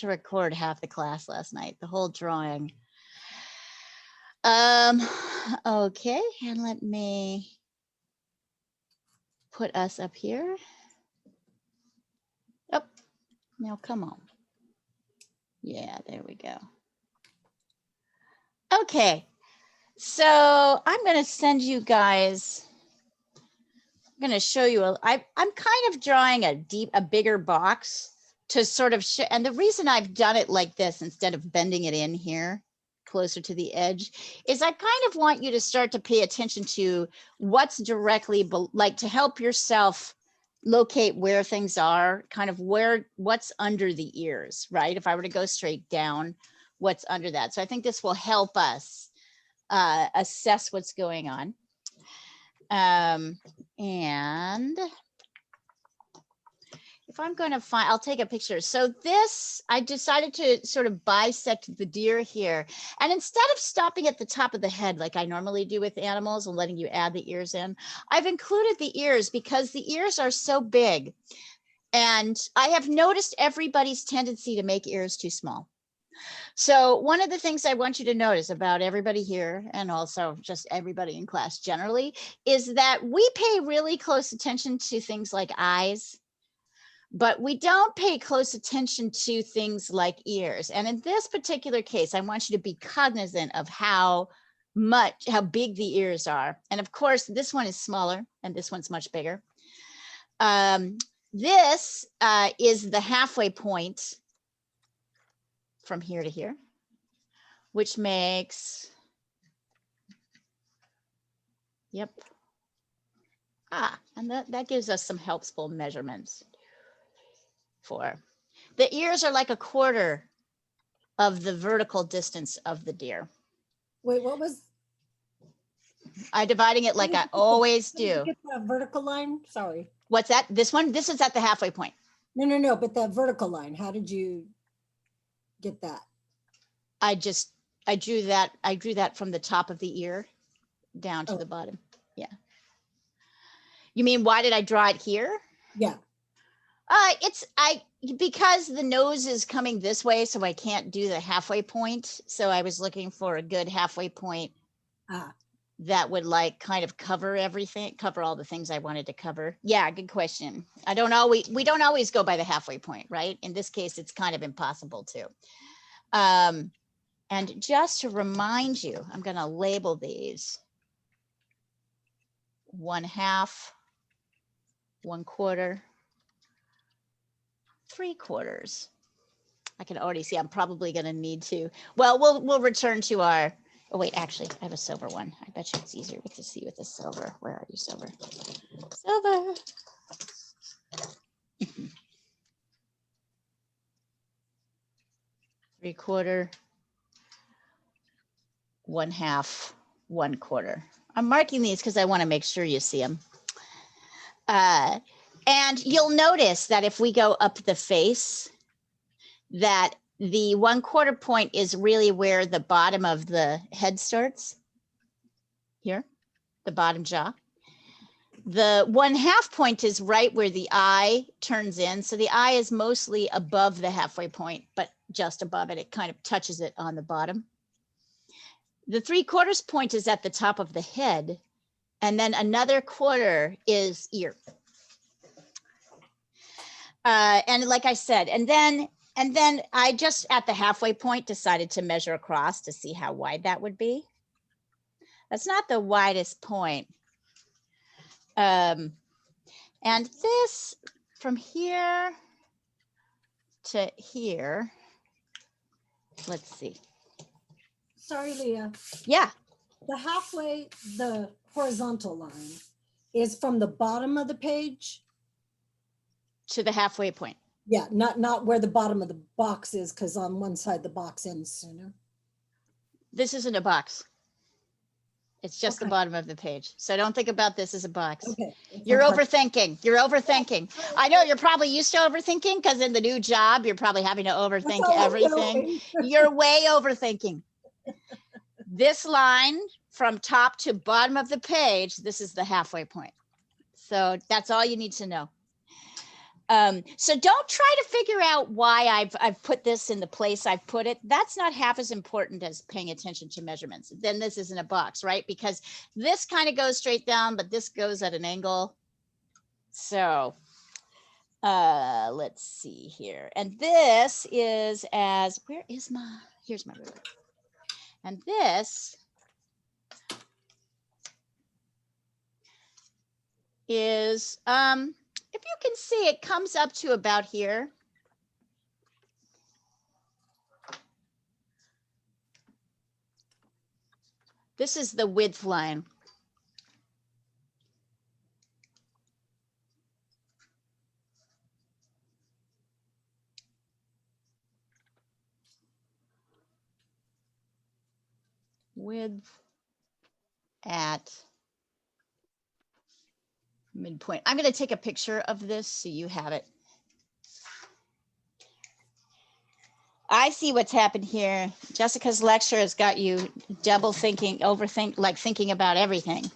to record half the class last night, the whole drawing. Okay, and let me put us up here. Oh, now come on. Yeah, there we go. Okay, so I'm going to send you guys, I'm going to show you, I'm kind of drawing a bigger box to sort of show, and the reason I've done it like this instead of bending it in here closer to the edge is I kind of want you to start to pay attention to what's directly, like to help yourself locate where things are, kind of what's under the ears, right? If I were to go straight down, what's under that. So I think this will help us assess what's going on. And if I'm going to find, I'll take a picture. So this, I decided to sort of bisect the deer here. And instead of stopping at the top of the head, like I normally do with animals and letting you add the ears in, I've included the ears because the ears are so big. And I have noticed everybody's tendency to make ears too small. So one of the things I want you to notice about everybody here, and also just everybody in class generally, is that we pay really close attention to things like eyes, but we don't pay close attention to things like ears. And in this particular case, I want you to be cognizant of how big the ears are. And of course, this one is smaller and this one's much bigger. This is the halfway point from here to here, which makes, yep. And that gives us some helpful measurements. The ears are like a quarter of the vertical distance of the deer. Wait, what was? I'm dividing it like I always do. Get the vertical line? Sorry. What's that? This one? This is at the halfway point. No, but that vertical line, how did you get that? I drew that from the top of the ear down to the bottom. Yeah. You mean, why did I draw it here? Yeah. Because the nose is coming this way, so I can't do the halfway point. So I was looking for a good halfway point that would like kind of cover everything, cover all the things I wanted to cover. Yeah, good question. We don't always go by the halfway point, right? In this case, it's kind of impossible to. And just to remind you, I'm going to label these 1/2, 1/4, 3/4. I can already see I'm probably going to need to. Well, we'll return to our. Oh wait, actually, I have a silver one. I bet you it's easier to see with the silver. Where are you, silver? Silver. 3/4, 1/2, 1/4. I'm marking these because I want to make sure you see them. And you'll notice that if we go up the face, that the 1/4 point is really where the bottom of the head starts. Here, the bottom jaw. The 1/2 point is right where the eye turns in. So the eye is mostly above the halfway point, but just above it, it kind of touches it on the bottom. The 3/4 point is at the top of the head. And then another quarter is ear. And like I said, and then I just at the halfway point decided to measure across to see how wide that would be. That's not the widest point. And this from here to here, let's see. Sorry, Leah. Yeah. The halfway, the horizontal line is from the bottom of the page to the halfway point. Yeah, not where the bottom of the box is, because on one side the box ends sooner. This isn't a box. It's just the bottom of the page. So don't think about this as a box. Okay. You're overthinking. You're overthinking. I know you're probably used to overthinking because in the new job, you're probably having to overthink everything. You're way overthinking. This line from top to bottom of the page, this is the halfway point. So that's all you need to know. So don't try to figure out why I've put this in the place I've put it. That's not half as important as paying attention to measurements. Then this isn't a box, right? Because this kind of goes straight down, but this goes at an angle. So let's see here. And this is here's my ruler. And this is, if you can see, it comes up to about here. This is the width line. Width at midpoint. I'm going to take a picture of this so you have it. I see what's happened here. Jessica's lecture has got you double thinking, like thinking about everything.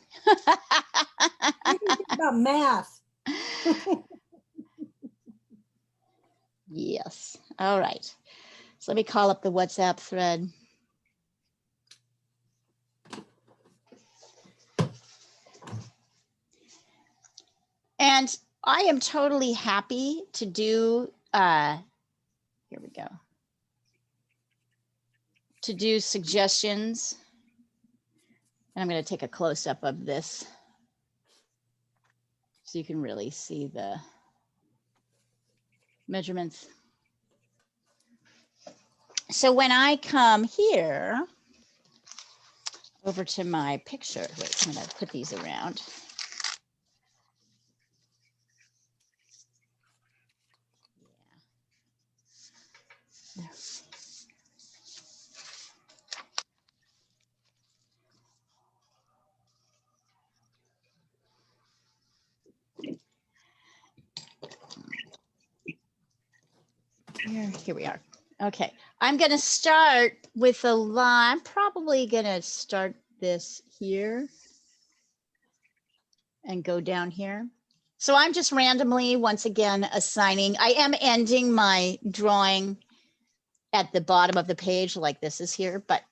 I can think about math. Yes. All right. So let me call up the WhatsApp thread. And I am totally happy to do, here we go, to do suggestions. And I'm going to take a close up of this so you can really see the measurements. So when I come here over to my picture, wait, I'm going to put these around. Here we are. Okay, I'm going to start with a line. I'm probably going to start this here and go down here. So I'm just randomly, once again, assigning. I am ending my drawing at the bottom of the page like this is here, but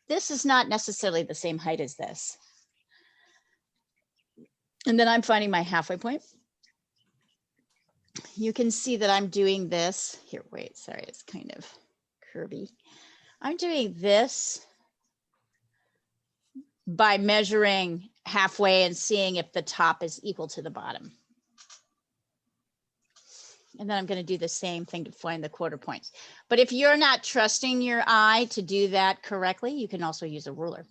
this is not necessarily the same height as this. And then I'm finding my halfway point. You can see that I'm doing this. Here, wait, sorry, it's kind of curvy. I'm doing this by measuring halfway and seeing if the top is equal to the bottom. And then I'm going to do the same thing to find the quarter points. But if you're not trusting your eye to do that correctly, you can also use a ruler.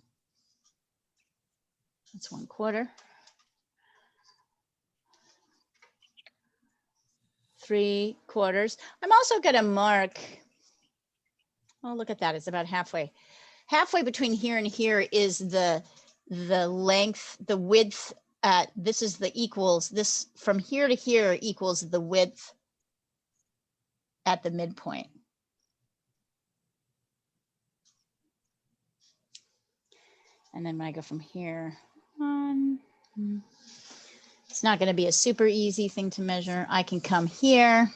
That's 1/4. 3/4. I'm also going to mark, oh, look at that. It's about halfway. Halfway between here and here is the length, the width. This is the equals. This from here to here equals the width at the midpoint. And then when I go from here on, it's not going to be a super easy thing to measure. I can come here.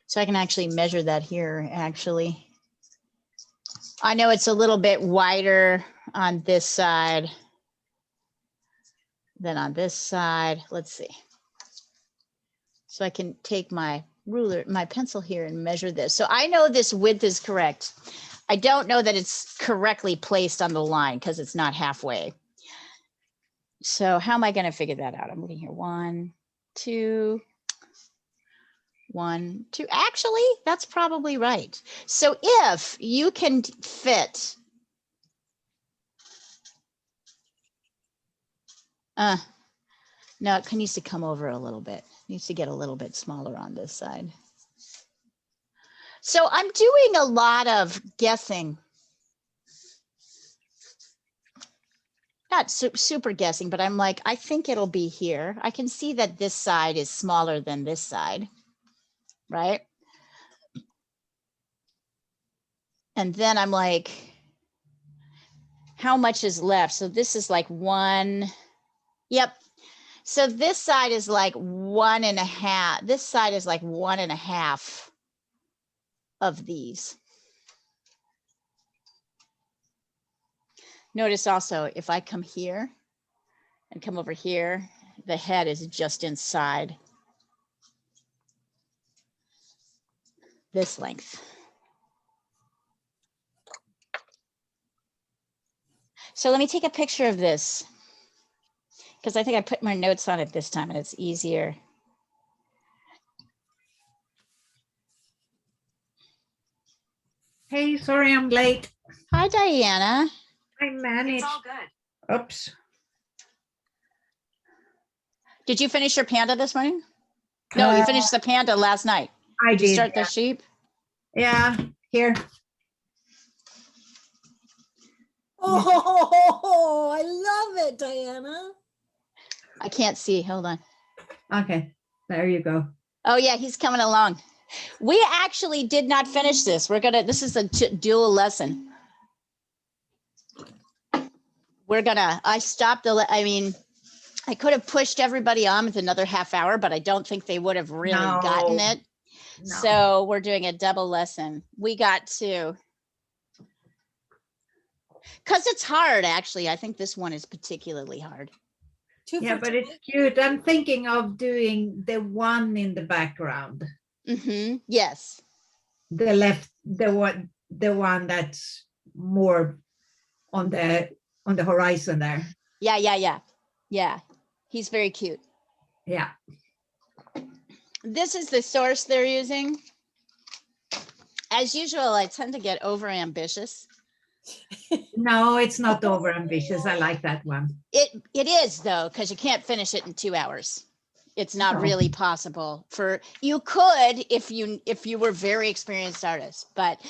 So I can actually measure that here, actually. I know it's a little bit wider on this side than on this side. Let's see. So I can take my ruler, my pencil here and measure this. So I know this width is correct. I don't know that it's correctly placed on the line because it's not halfway. So how am I going to figure that out? I'm looking here. 1, 2, 1, 2. Actually, that's probably right. So if you can fit, no, it needs to come over a little bit. It needs to get a little bit smaller on this side. So I'm doing a lot of guessing. Not super guessing, but I'm like, I think it'll be here. I can see that this side is smaller than this side, right? And then I'm like, how much is left? So this is like 1. Yep. So this side is like 1.5. This side is like 1.5 of these. Notice also, if I come here and come over here, the head is just inside this length. So let me take a picture of this, because I think I put my notes on it this time and it's easier. Hey, sorry I'm late. Hi, Diana. I managed. It's all good. Oops. Did you finish your panda this morning? No, you finished the panda last night. I Did you did. start the sheep? Yeah, here. Oh, I love it, Diana. I can't see. Hold on. Okay, there you go. Oh, yeah, he's coming along. We actually did not finish this. This is a dual lesson. I stopped I could have pushed everybody on with another half hour, but I don't think they would have really gotten it. No. So we're doing a double lesson. We got to, because it's hard, actually. I think this one is particularly hard. Yeah, but it's cute. I'm thinking of doing the one in the background. Mm-hmm. Yes. The left, the one that's more on the horizon there. Yeah. He's very cute. Yeah. This is the source they're using. As usual, I tend to get over ambitious. No, it's not over ambitious. I like that one. It is, though, because you can't finish it in 2 hours. It's not No. really possible. You could if you were very experienced artist, but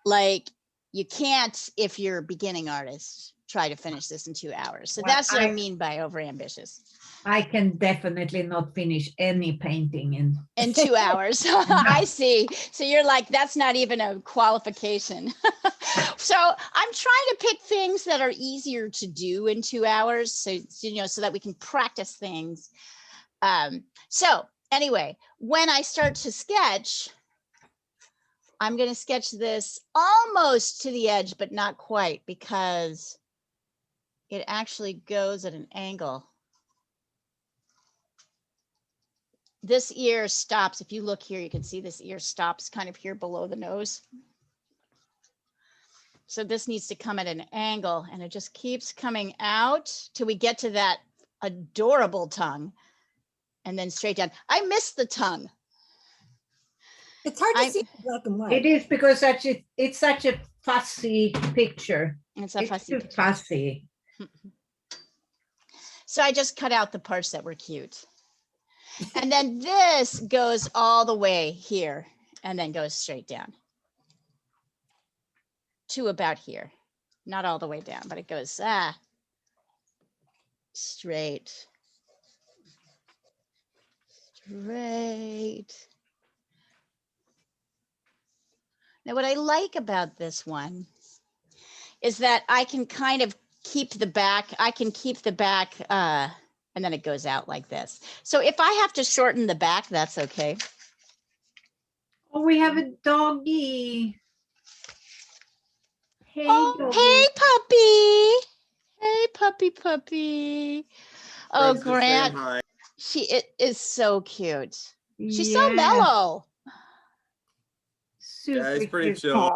like you can't if you're a beginning artist try to finish this in 2 hours. So Well, that's what I mean by over ambitious. I can definitely not finish any painting In 2 hours. I see. So you're like, that's not even a qualification. So I'm trying to pick things that are easier to do in 2 hours. So that we can practice things. So anyway, when I start to sketch, I'm going to sketch this almost to the edge, but not quite, because it actually goes at an angle. This ear stops. If you look here, you can see this ear stops kind of here below the nose. So this needs to come at an angle, and it just keeps coming out till we get to that adorable tongue, and then straight down. I missed the tongue. It's hard to see in black and white. It is because it's such a fussy picture. It's a fussy too picture. fussy. So I just cut out the parts that were cute. And then this goes all the way here and then goes straight down to about here. Not all the way down, but it goes straight. Now, what I like about this one is that I can kind of keep the back. And then it goes out like this. So if I have to shorten the back, that's okay. Oh, we have a doggy. Hey, Oh, doggy. hey, puppy. Oh, Grant, it is so cute. She's so mellow. Super Yeah, he's pretty cute. chill.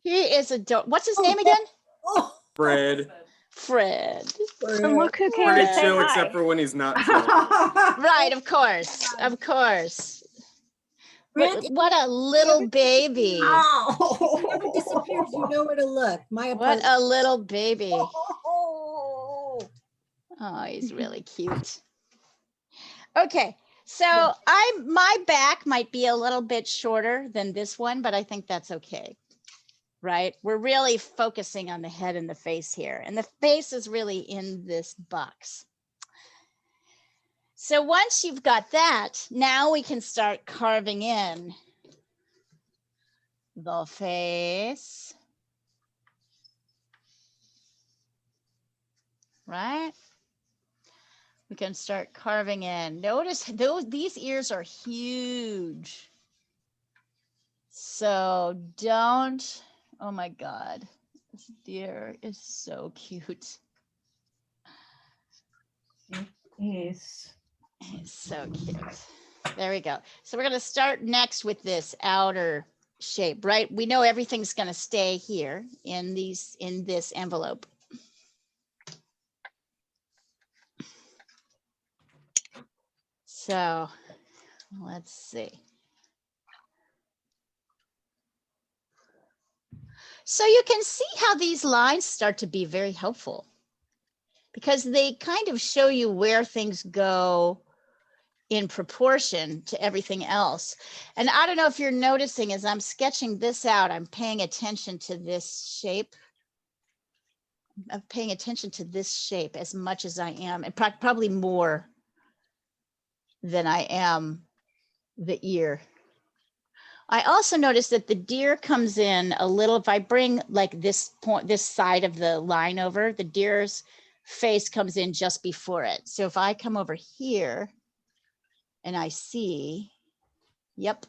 He is adorable. What's his name again? Oh, Fred. Fred. And look who came to Pretty say chill hi. except for when he's not chilling. Right, of course. What a little baby. if he ever disappears, you know where to look. My What apartment. a little baby. Oh. Oh, he's really cute. Okay, so my back might be a little bit shorter than this one, but I think that's okay. Right? We're really focusing on the head and the face here, and the face is really in this box. So once you've got that, now we can start carving in the face. Right? we can start carving in. Notice these ears are huge. So don't, oh my God, this deer is so cute. It is. It's so cute. There we go. So we're going to start next with this outer shape, right? We know everything's going to stay here in this envelope. So let's see. So you can see how these lines start to be very helpful because they kind of show you where things go in proportion to everything else. And I don't know if you're noticing as I'm sketching this out, I'm paying attention to this shape. I'm paying attention to this shape as much as I am, and probably more than I am the ear. I also noticed that the deer comes in a little, if I bring like this point, this side of the line over, the deer's face comes in just before it. So if I come over here and I see, yep.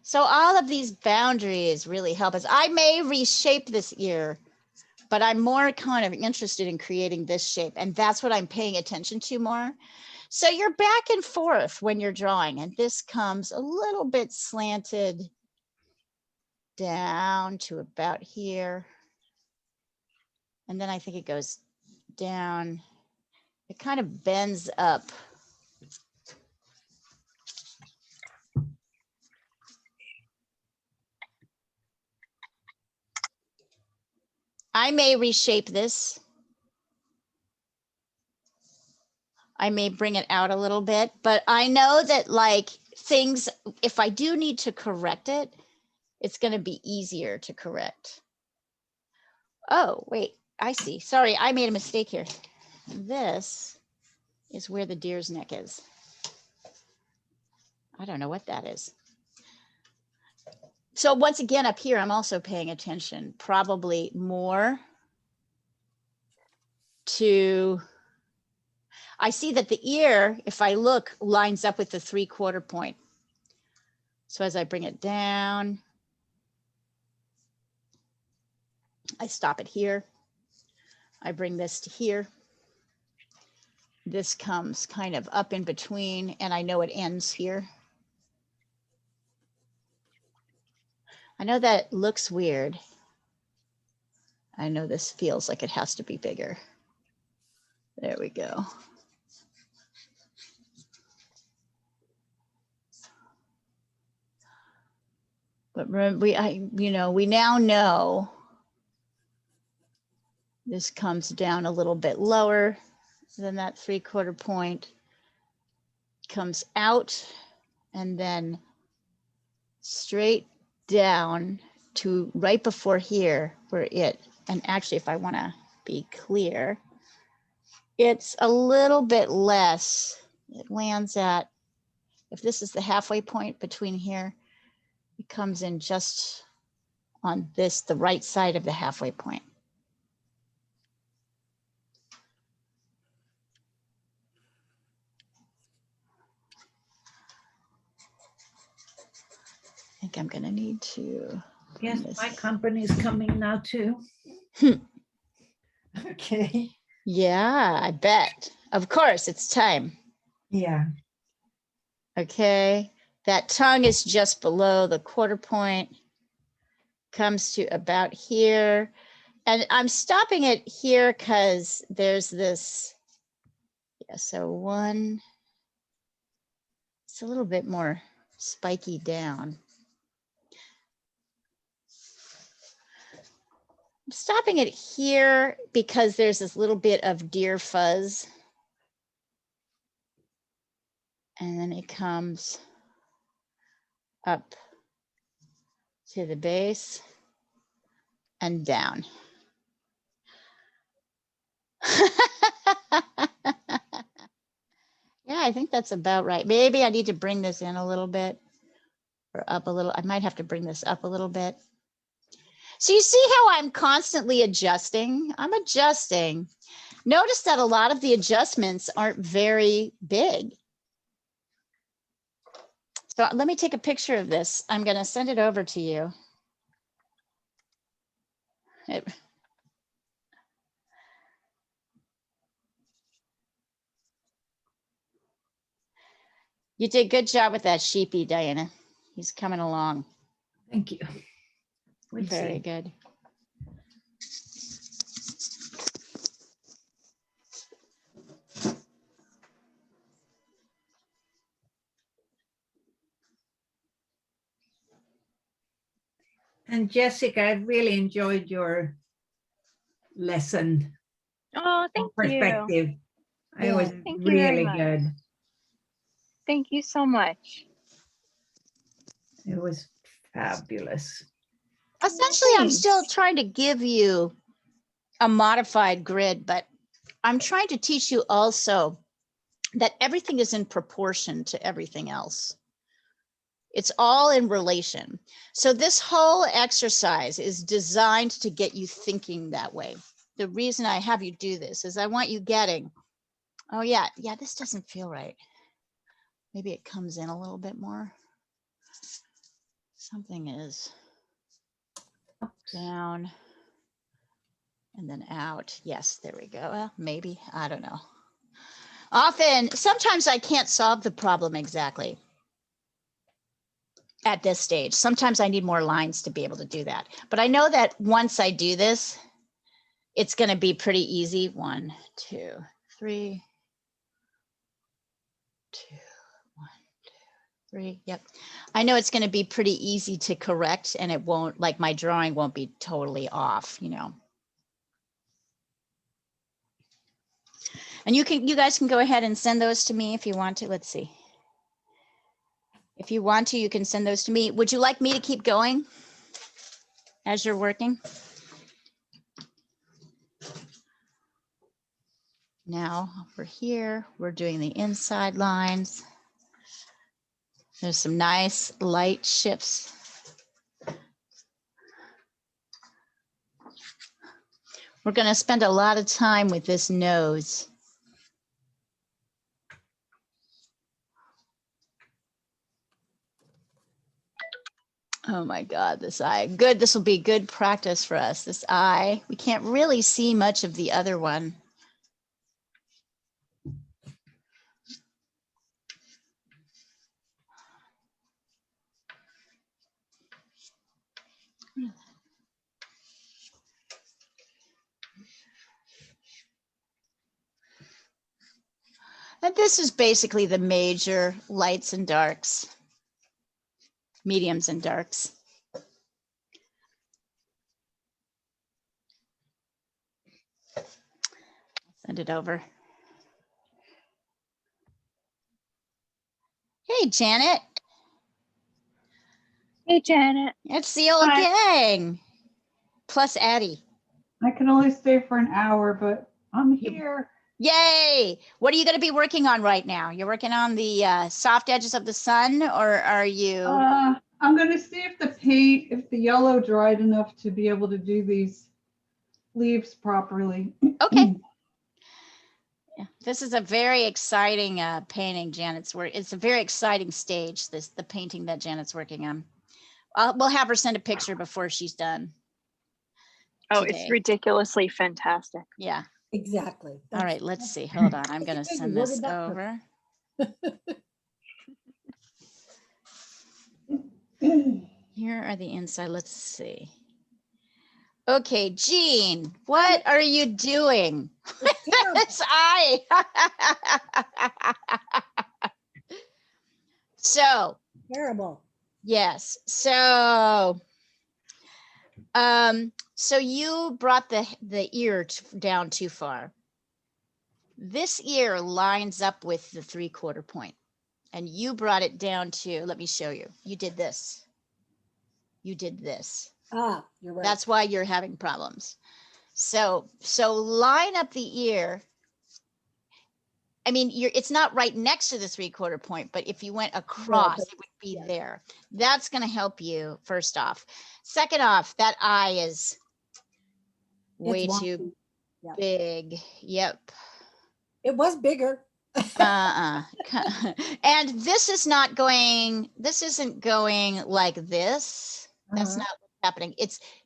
So all of these boundaries really help us. I may reshape this ear, but I'm more kind of interested in creating this shape, and that's what I'm paying attention to more. So you're back and forth when you're drawing, and this comes a little bit slanted down to about here. And then I think it goes down. It kind of bends up. I may reshape this. I may bring it out a little bit, but I know that like things, if I do need to correct it, it's going to be easier to correct. Oh, wait, I see. Sorry, I made a mistake here. This is where the deer's neck is. I don't know what that is. So once again, up here, I'm also paying attention, probably more to, I see that the ear, if I look, lines up with the 3/4 point. So as I bring it down, I stop it here. I bring this to here. This comes kind of up in between, and I know it ends here. I know that looks weird. I know this feels like it has to be bigger. There we go. But we now know this comes down a little bit lower than that 3/4 point, comes out, and then straight down to right before here where it, and actually if I want to be clear, it's a little bit less. It lands at, if this is the halfway point between here, it comes in just on this, the right side of the halfway point. I think I'm gonna need to. Yes, my company is coming now too. Okay. Yeah, I bet. Of course, it's time. Yeah. Okay, that tongue is just below the 1/4 point, comes to about here. And I'm stopping it here because there's this, yeah, so one, it's a little bit more spiky down. I'm stopping it here because there's this little bit of deer fuzz. And then it comes up to the base and down. Yeah, I think that's about right. Maybe I need to bring this in a little bit or up a little. I might have to bring this up a little bit. So you see how I'm constantly adjusting? I'm adjusting. Notice that a lot of the adjustments aren't very big. So let me take a picture of this. I'm going to send it over to you. You did a good job with that sheepy, Diana. He's coming along. Thank you. We'll Very see. good. And Jessica, I really enjoyed your lesson Oh, thank you. perspective. It was Thank you very really much. good. Thank you so much. It was fabulous. Essentially, I'm still Thanks. trying to give you a modified grid, but I'm trying to teach you also that everything is in proportion to everything else. It's all in relation. So this whole exercise is designed to get you thinking that way. The reason I have you do this is I want you getting, oh yeah, this doesn't feel right. Maybe it comes in a little bit more. Something is down and then out. Yes, there we go. Well, maybe, I don't know. Sometimes I can't solve the problem exactly at this stage. Sometimes I need more lines to be able to do that. But I know that once I do this, it's going to be pretty easy. 1, 2, 3, 2, 1, 2, 3. Yep. I know it's going to be pretty easy to correct, and it won't, like, my drawing won't be totally off, you know. And you guys can go ahead and send those to me if you want to. Let's see. If you want to, you can send those to me. Would you like me to keep going as you're working? Now over here, we're doing the inside lines. There's some nice light shifts. We're going to spend a lot of time with this nose. Oh my God, this eye. Good, this will be good practice for us. This eye, we can't really see much of the other one. And this is basically the major lights and darks, mediums and darks. Send it over. Hey, Janet. Hey, Janet. It's the old gang. Plus Addie. I can only stay for an hour, but I'm here. Yay! What are you going to be working on right now? You're working on the soft edges of the sun, or are you? I'm going to see if the yellow dried enough to be able to do these leaves properly. Okay. Yeah, this is a very exciting painting Janet's work. It's a very exciting stage, the painting that Janet's working on. We'll have her send a picture before she's done. Oh, today. It's ridiculously fantastic. Yeah. Exactly. All right, let's see. Hold on. I'm going to good. You send this worded that over. Here are the inside. Let's see. Okay, Jean, what are you doing? This eye. So, Terrible. yes. So, so you brought the ear down too far. This ear lines up with the 3/4 point, and you brought it down to, let me show you. You did this. You did this. Ah, you're right. That's why you're having problems. So line up the ear I mean, it's not right next to the 3/4 point, but if you went across, but- it would be yeah. there. That's going to help you, first off. Second off, that eye is way It's too wonky. Yeah. big. Yep. It was bigger. And this isn't going like this. That's Uh-huh. not what's happening.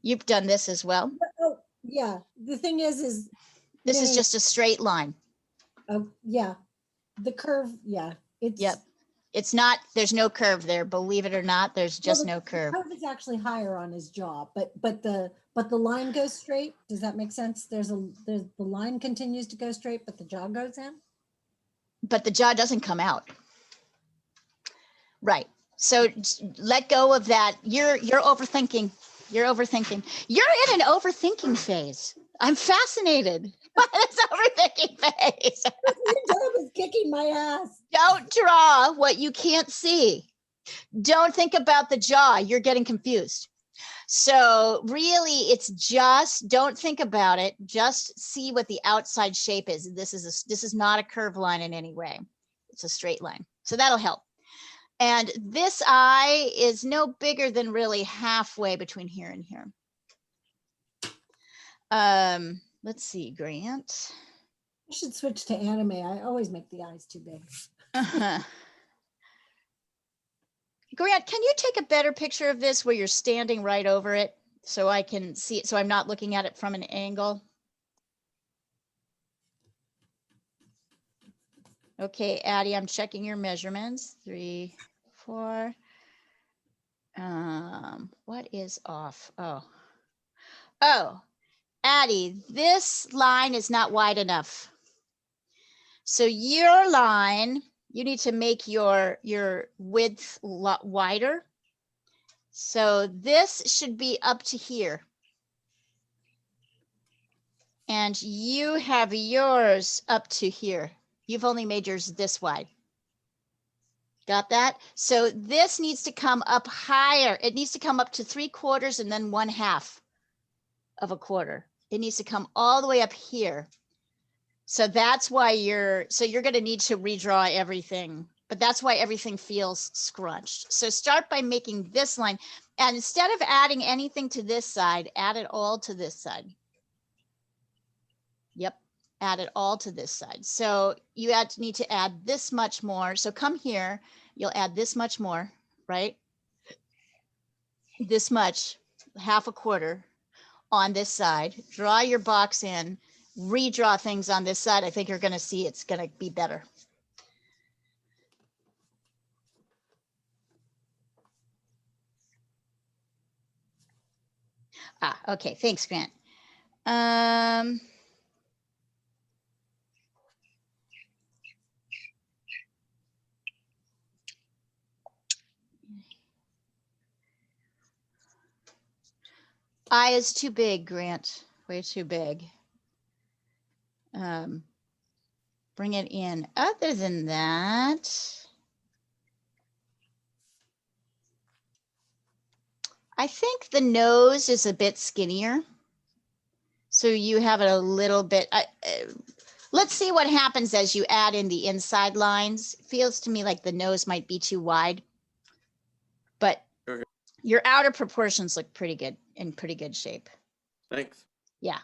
You've done this as well. Oh, yeah. The thing is This is no, just a straight line. yeah. The curve, yeah. It's Yep. It's not, there's no curve there. Believe it or not, there's just no curve. The curve is actually higher on his jaw, but the line goes straight. Does that make sense? The line continues to go straight, but the jaw goes in. But the jaw doesn't come out. Right. So let go of that. You're overthinking. You're overthinking. You're in an overthinking phase. I'm fascinated by this overthinking phase. Your job is kicking my ass. Don't draw what you can't see. Don't think about the jaw. You're getting confused. So really, it's just, don't think about it. Just see what the outside shape is. This is not a curved line in any way. It's a straight line. So that'll help. And this eye is no bigger than really halfway between here and here. Let's see, Grant. I should switch to anime. I always make the eyes too big. Grant, can you take a better picture of this where you're standing right over it so I can see it, so I'm not looking at it from an angle? Okay, Addie, I'm checking your measurements. 3, 4. What is off? Oh, Addie, this line is not wide enough. So your line, you need to make your width a lot wider. So this should be up to here. And you have yours up to here. You've only made yours this wide. Got that? So this needs to come up higher. It needs to come up to 3/4 and then 1/2 of a quarter. It needs to come all the way up here. So that's why you're going to need to redraw everything, but that's why everything feels scrunched. So start by making this line, and instead of adding anything to this side, add it all to this side. Yep, add it all to this side. So you need to add this much more. So come here, you'll add this much more, right? This much, 1/2 quarter on this side. Draw your box in, redraw things on this side. I think you're going to see it's going to be better. Okay, thanks, Grant. Eye is too big, Grant, way too big. Bring it in. Other than that, I think the nose is a bit skinnier. So you have it a little bit. Let's see what happens as you add in the inside lines. It feels to me like the nose might be too wide, but Okay. Your outer proportions look pretty good, in pretty good shape. Thanks. Yeah.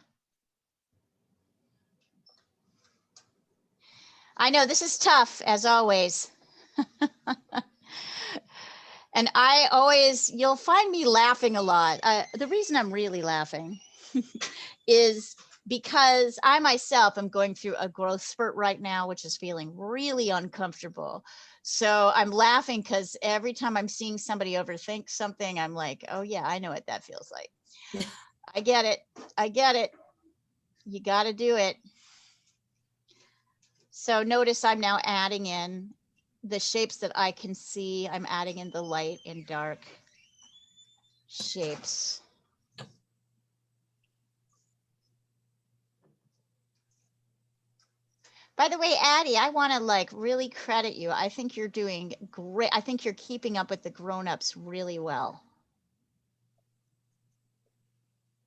I know this is tough, as always. And you'll find me laughing a lot. The reason I'm really laughing is because I myself am going through a growth spurt right now, which is feeling really uncomfortable. So I'm laughing because every time I'm seeing somebody overthink something, I'm like, oh yeah, I know what that feels like. I get it. I get it. You got to do it. So notice I'm now adding in the shapes that I can see. I'm adding in the light and dark shapes. By the way, Addie, I want to like really credit you. I think you're doing great. I think you're keeping up with the grown-ups really well.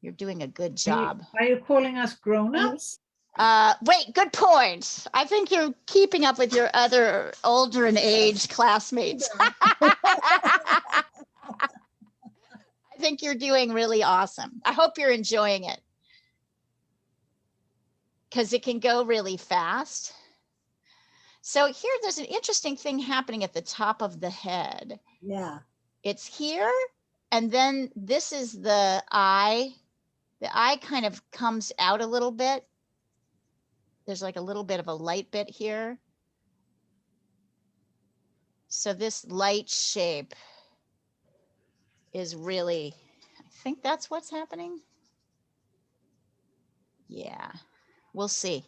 You're doing a good job. Are you calling us grown-ups? Wait, good point. I think you're keeping up with your other older in age classmates. I think you're doing really awesome. I hope you're enjoying it because it can go really fast. So here, there's an interesting thing happening at the top of the head. Yeah. It's here, and then this is the eye. The eye kind of comes out a little bit. There's like a little bit of a light bit here. So this light shape is really, I think that's what's happening. Yeah, we'll see.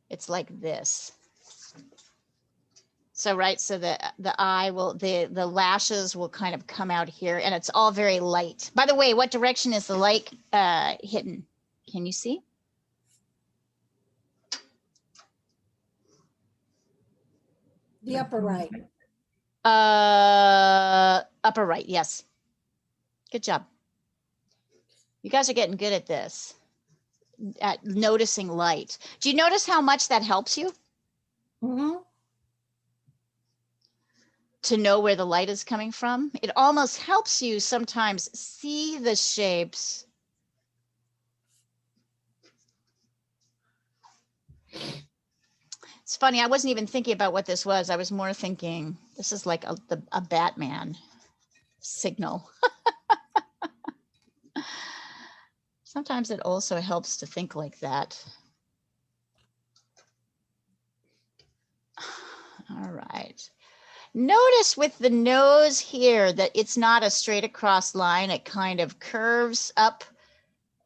It's like this. So, right, so the eye will, the lashes will kind of come out here, and it's all very light. By the way, what direction is the light hitting? Can you see? The upper right. Upper right, yes. Good job. You guys are getting good at this, at noticing light. Do you notice how much that helps you Mm-hmm. to know where the light is coming from? It almost helps you sometimes see the shapes. It's funny, I wasn't even thinking about what this was. I was more thinking this is like a Batman signal. Sometimes it also helps to think like that. All right. Notice with the nose here that it's not a straight across line. It kind of curves up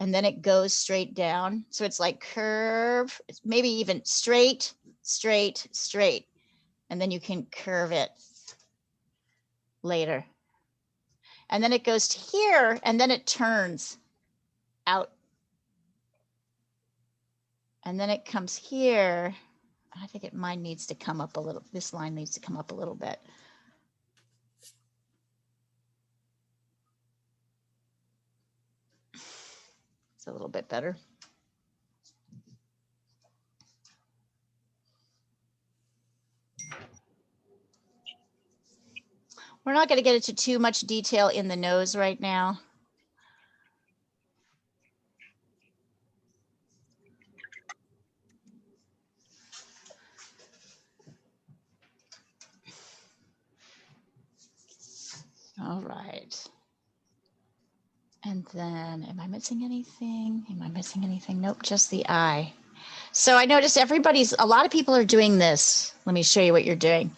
and then it goes straight down. So it's like curve, maybe even straight, straight, straight. And then you can curve it later. And then it goes to here and then it turns out. And then it comes here. I think mine needs to come up a little. This line needs to come up a little bit. It's a little bit better. We're not going to get into too much detail in the nose right now. All right. And then, am I missing anything? Am I missing anything? Nope, just the eye. So I noticed a lot of people are doing this. Let me show you what you're doing.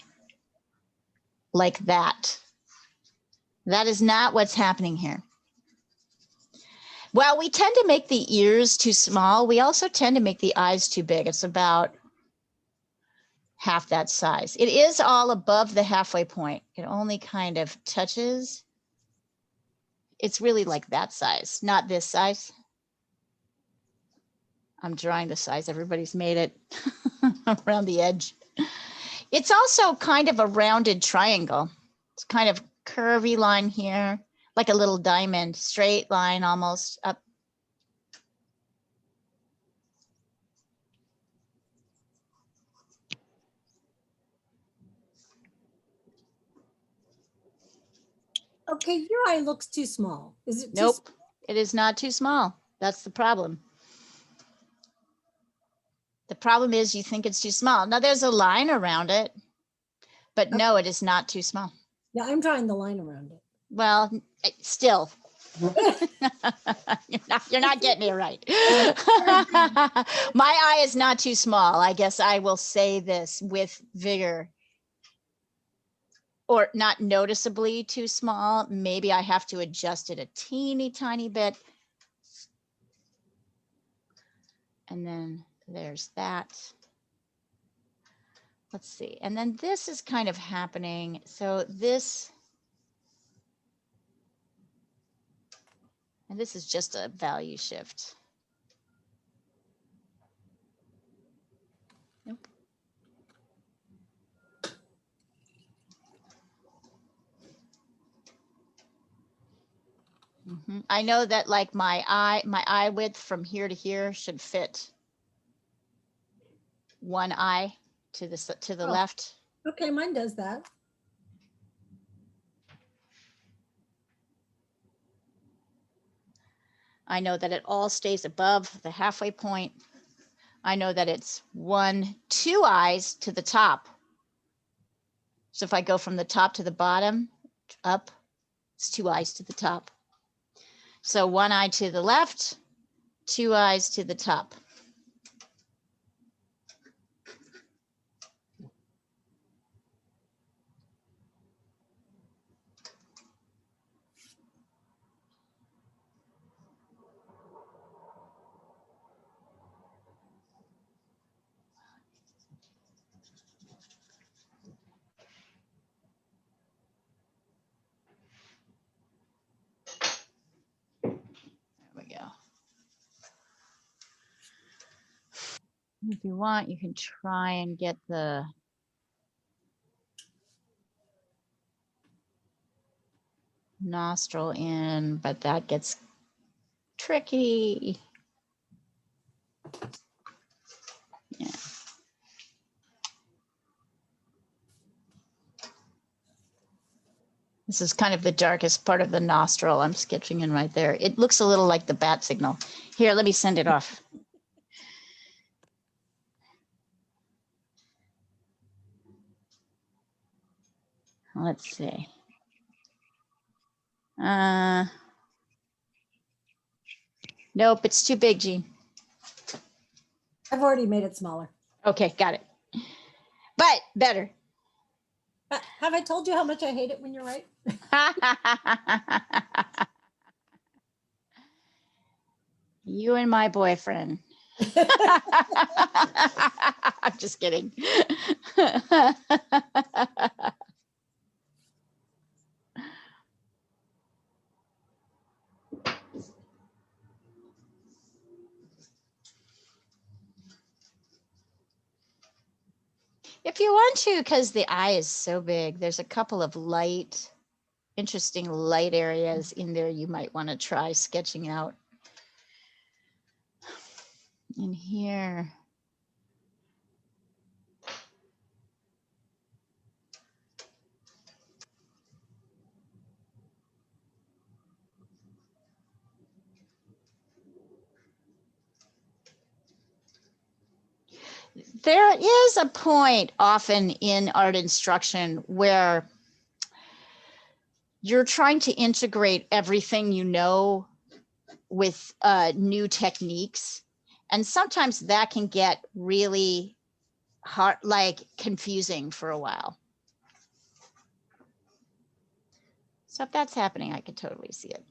Like that. That is not what's happening here. Well, we tend to make the ears too small. We also tend to make the eyes too big. It's about half that size. It is all above the halfway point. It only kind of touches. It's really like that size, not this size. I'm drawing the size. Everybody's made it around the edge. It's also kind of a rounded triangle. It's kind of curvy line here, like a little diamond, straight line almost up. Okay, your eye looks too small. Is it too Nope, it is not too small. That's the problem. The problem is you think it's too small. Now there's a line around it, but no, it is not too small. Yeah, I'm drawing the line around it. Well, still. You're not getting it right. My eye is not too small. I guess I will say this with vigor. Or not noticeably too small. Maybe I have to adjust it a teeny tiny bit. And then there's that. Let's see. And then this is kind of happening. So this, and this is just a value shift. Nope. I know that like my eye width from here to here should fit one eye to the Oh. left. Okay, mine does that. I know that it all stays above the halfway point. I know that it's 2 eyes to the top. So if I go from the top to the bottom, up, it's 2 eyes to the top. So 1 eye to the left, 2 eyes to the top. There we go. If you want, you can try and get the nostril in, but that gets tricky. Yeah. This is kind of the darkest part of the nostril. I'm sketching in right there. It looks a little like the bat signal. Here, let me send it off. Let's see. Nope, it's too big, Jean. I've already made it smaller. Okay, got it. But better. Have I told you how much I hate it when you're right? You and my boyfriend. I'm just kidding. If you want to, because the eye is so big, there's a couple of interesting light areas in there you might want to try sketching out. In here. There is a point often in art instruction where you're trying to integrate everything you know with new techniques. And sometimes that can get really hard, like confusing for a while. So if that's happening, I could totally see it.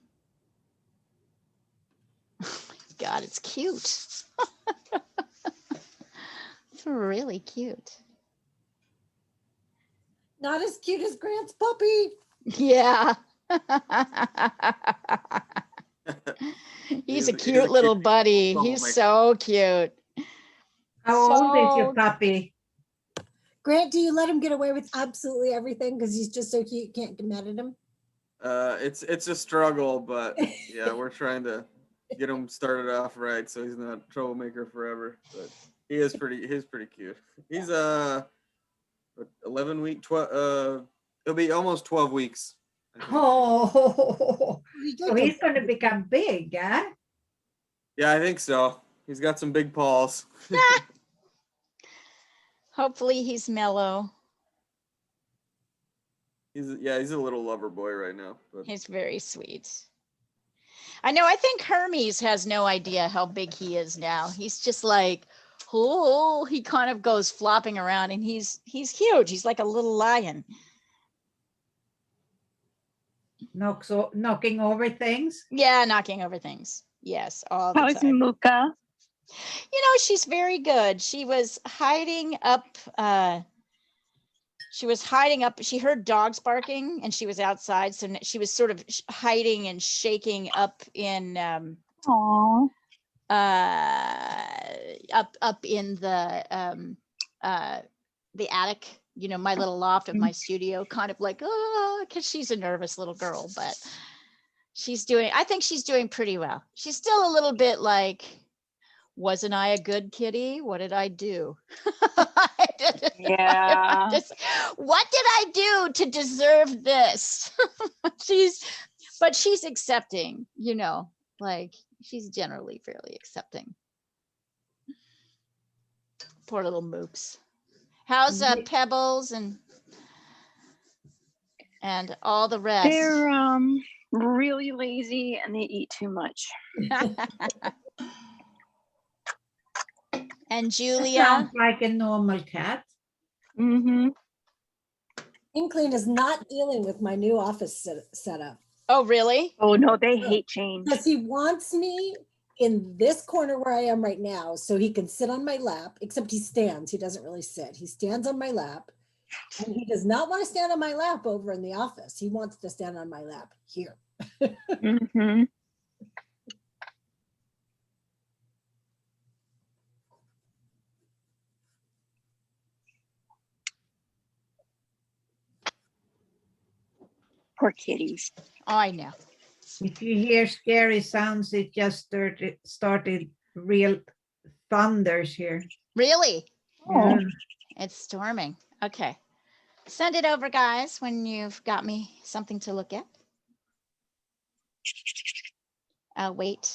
God, it's cute. It's really cute. Not as cute as Grant's puppy. Yeah. He's a cute little buddy. He's so cute. How old is your So puppy? Grant, do you let him get away with absolutely everything because he's just so cute you can't get mad at him? It's a struggle, but yeah, we're trying to get him started off right so he's not a troublemaker forever. But he's pretty cute. He's 11 week, 12 it'll be almost 12 weeks. I think. Oh, so he's going to become big, huh? Yeah, I think so. He's got some big paws. hopefully he's mellow. He's a little lover boy right now. But He's very sweet. I know, I think Hermes has no idea how big he is now. He's just like, oh, he kind of goes flopping around and he's huge. He's like a little lion. Knocking over things. Yeah, knocking over things. Yes, all the How's time. Muka? You know, she's very good. She was hiding up. She heard dogs barking and she was outside. So she was sort of hiding and shaking up in Aww. up in the attic, you know, my little loft of my studio, kind of like, oh, because she's a nervous little girl, but I think she's doing pretty well. She's still a little bit like, Wasn't I a good kitty? What did I do? Yeah. What did I do to deserve this? But she's accepting, you know, like she's generally fairly accepting. Poor little mooks. How's Pebbles and all the rest? They're really lazy and they eat too much. And That Julia? sounds like a normal cat. Mm-hmm. Inkling is not dealing with my new office setup. Oh, really? Oh no, they hate change. Because he wants me in this corner where I am right now so he can sit on my lap, except he stands. He doesn't really sit. He stands on my lap. And he does not want to stand on my lap over in the office. He wants to stand on my lap here. Mm-hmm. Poor kitties. Oh, I know. If you hear scary sounds, it just started real thunders here. Really? Oh. Yeah. It's storming. Okay. Send it over, guys, when you've got me something to look at. I'll wait.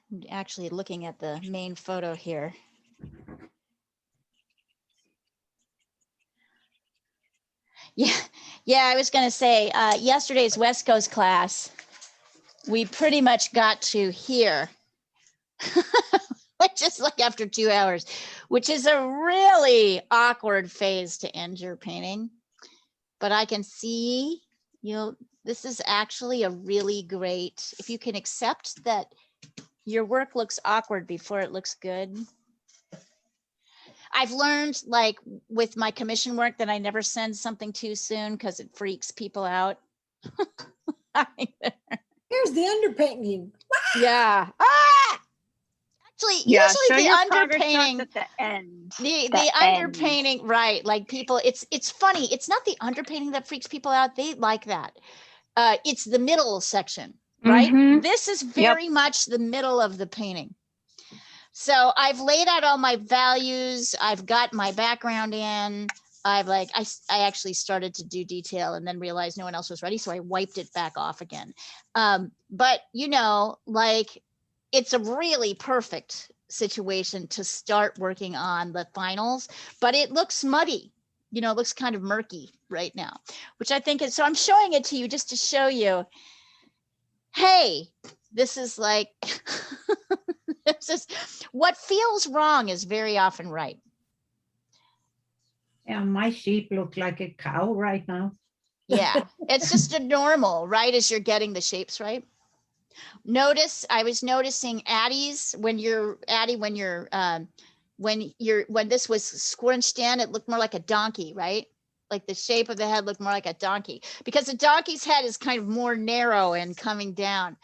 I'm actually looking at the main photo here. Yeah, I was going to say yesterday's West Coast class, we pretty much got to here, which is like after 2 hours, which is a really awkward phase to end your painting. But I can see this is actually a really great, if you can accept that your work looks awkward before it looks good. I've learned, like with my commission work, that I never send something too soon because it freaks people out. Here's the underpainting. Yeah. Actually, Yeah, usually show the your progress shots underpainting, at the end. the underpainting, right? Like people, it's funny. It's not the underpainting that freaks people out. They like that. It's the middle section, right? Mhm. This is very much the middle of the painting. So I've laid out all my values. I've got my background in. I actually started to do detail and then realized no one else was ready. So I wiped it back off again. But you know, like it's a really perfect situation to start working on the finals, but it looks muddy. You know, it looks kind of murky right now, which I think is, so I'm showing it to you just to show you, hey, this is like, this is what feels wrong is very often right. Yeah, my sheep look like a cow right now. Yeah, it's just a normal, right? As you're getting the shapes right. Notice, I was noticing Addie's when this was squinched in, it looked more like a donkey, right? Like the shape of the head looked more like a donkey, because the donkey's head is kind of more narrow and coming down.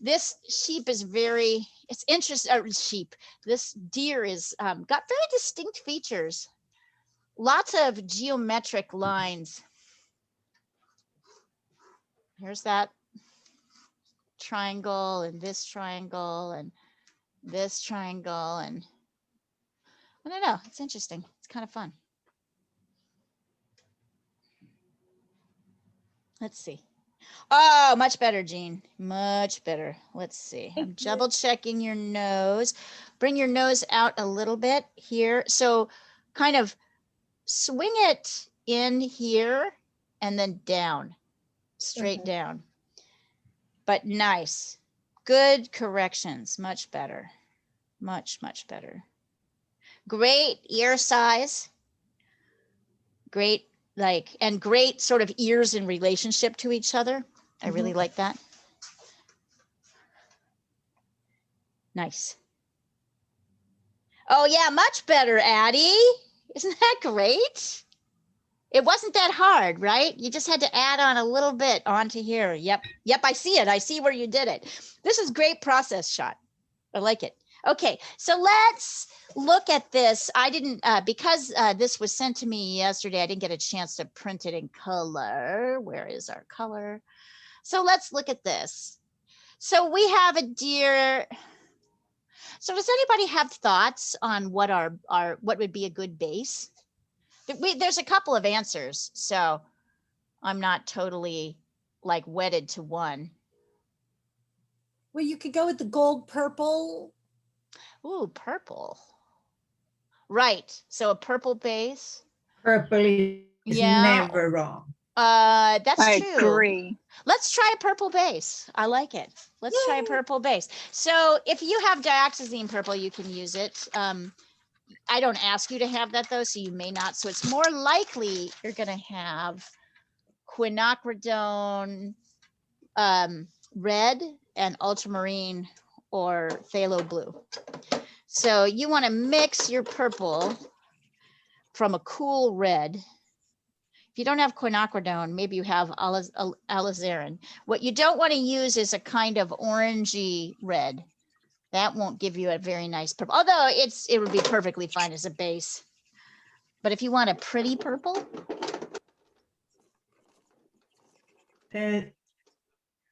This sheep is very, it's interesting. This deer is got very distinct features. Lots of geometric lines. Here's that triangle and this triangle and this triangle, and I don't know, it's interesting. It's kind of fun. Let's see. Oh, much better, Jean. Much better. Let's see. I'm double checking your nose. Bring your nose out a little bit here. So kind of swing it in here and then down, straight down. But nice. Good corrections. Much better. Much, much better. Great ear size. Great, and great sort of ears in relationship to each other. I really like that. Nice. Oh yeah, much better, Addie. Isn't that great? It wasn't that hard, right? You just had to add on a little bit onto here. Yep, I see it. I see where you did it. This is great process shot. I like it. Okay, so let's look at this. I didn't, because this was sent to me yesterday, I didn't get a chance to print it in color. Where is our color? So let's look at this. So we have a deer. So does anybody have thoughts on what what would be a good base? There's a couple of answers, so I'm not totally like wedded to one. Well, you could go with the gold purple. Ooh, purple. Right. So a purple base. Purple is Yeah. never wrong. That's I true. agree. Let's try a purple base. I like it. Let's try a Yay. purple base. So if you have dioxazine purple, you can use it. I don't ask you to have that though, so you may not. So it's more likely you're going to have quinacridone red and ultramarine or phthalo blue. So you want to mix your purple from a cool red. If you don't have quinacridone, maybe you have alizarin. What you don't want to use is a kind of orangey red. That won't give you a very nice purple, although it would be perfectly fine as a base. But if you want a pretty purple,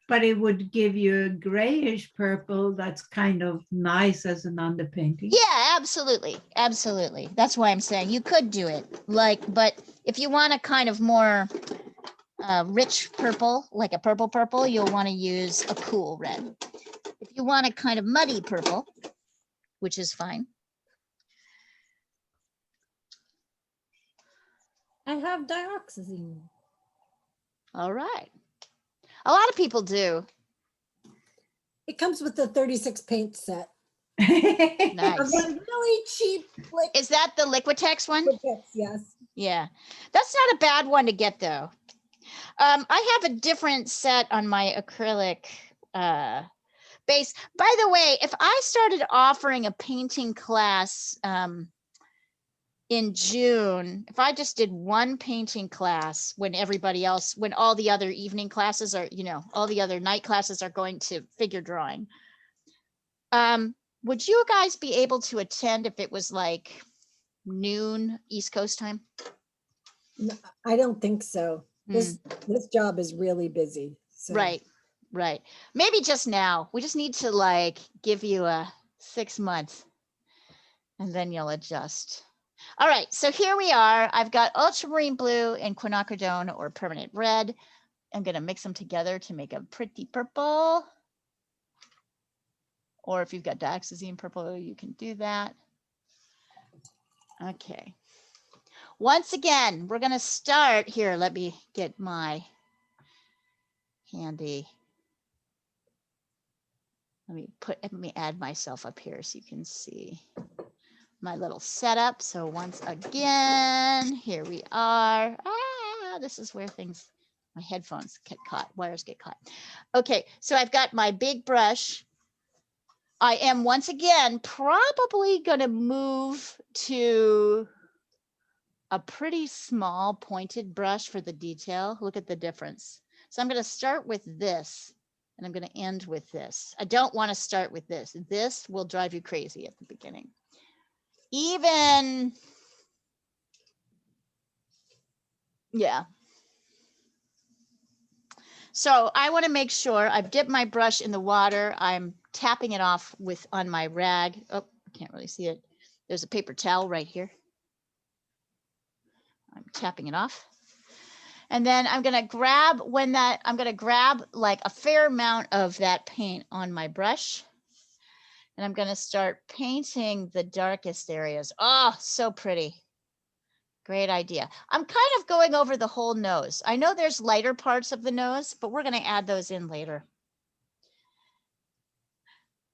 But it would give you a grayish purple that's kind of nice as an underpainting. yeah, absolutely, absolutely. That's why I'm saying you could do it. But if you want a kind of more rich purple, like a purple, you'll want to use a cool red. If you want a kind of muddy purple, which is fine. I have dioxazine. All right. A lot of people do. It comes with the 36 paint set. Nice. I've got a really cheap Is that the Liquitex one? liquids, yes. Yeah, that's not a bad one to get though. I have a different set on my acrylic base. By the way, if I started offering a painting class in June, if I just did one painting class when all the other evening classes are, all the other night classes are going to figure drawing, would you guys be able to attend if it was like noon East Coast time? No, I don't think so. This job is really busy. So. Right. Maybe just now. We just need to like give you a 6 months and then you'll adjust. All right, so here we are. I've got ultramarine blue and quinacridone or permanent red. I'm going to mix them together to make a pretty purple. Or if you've got dioxazine purple, you can do that. Okay. Once again, we're going to start here. Let me get my handy. Let me add myself up here so you can see my little setup. So once again, here we are. This is where my headphones get caught, wires get caught. Okay, so I've got my big brush. I am once again probably gonna move to a pretty small pointed brush for the detail. Look at the difference. So I'm gonna start with this and I'm gonna end with this. I don't wanna start with this. This will drive you crazy at the beginning. Yeah. So I want to make sure I've dipped my brush in the water. I'm tapping it off on my rag. Oh, I can't really see it. There's a paper towel right here. I'm tapping it off. And then I'm going to grab like a fair amount of that paint on my brush. And I'm going to start painting the darkest areas. Oh, so pretty. Great idea. I'm kind of going over the whole nose. I know there's lighter parts of the nose, but we're going to add those in later.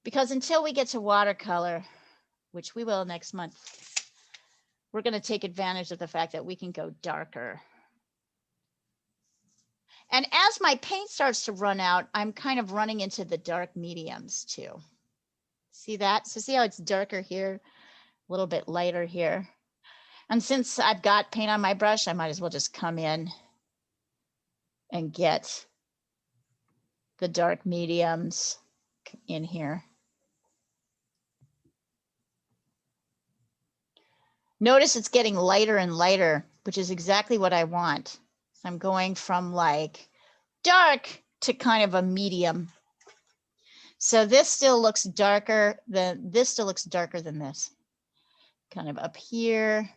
Because until we get to watercolor, which we will next month, we're going to take advantage of the fact that we can go darker. And as my paint starts to run out, I'm kind of running into the dark mediums too. See that? So see how it's darker here, a little bit lighter here. And since I've got paint on my brush, I might as well just come in and get the dark mediums in here. Notice it's getting lighter and lighter, which is exactly what I want. So I'm going from like dark to kind of a medium. So this still looks darker than this. Kind of up here,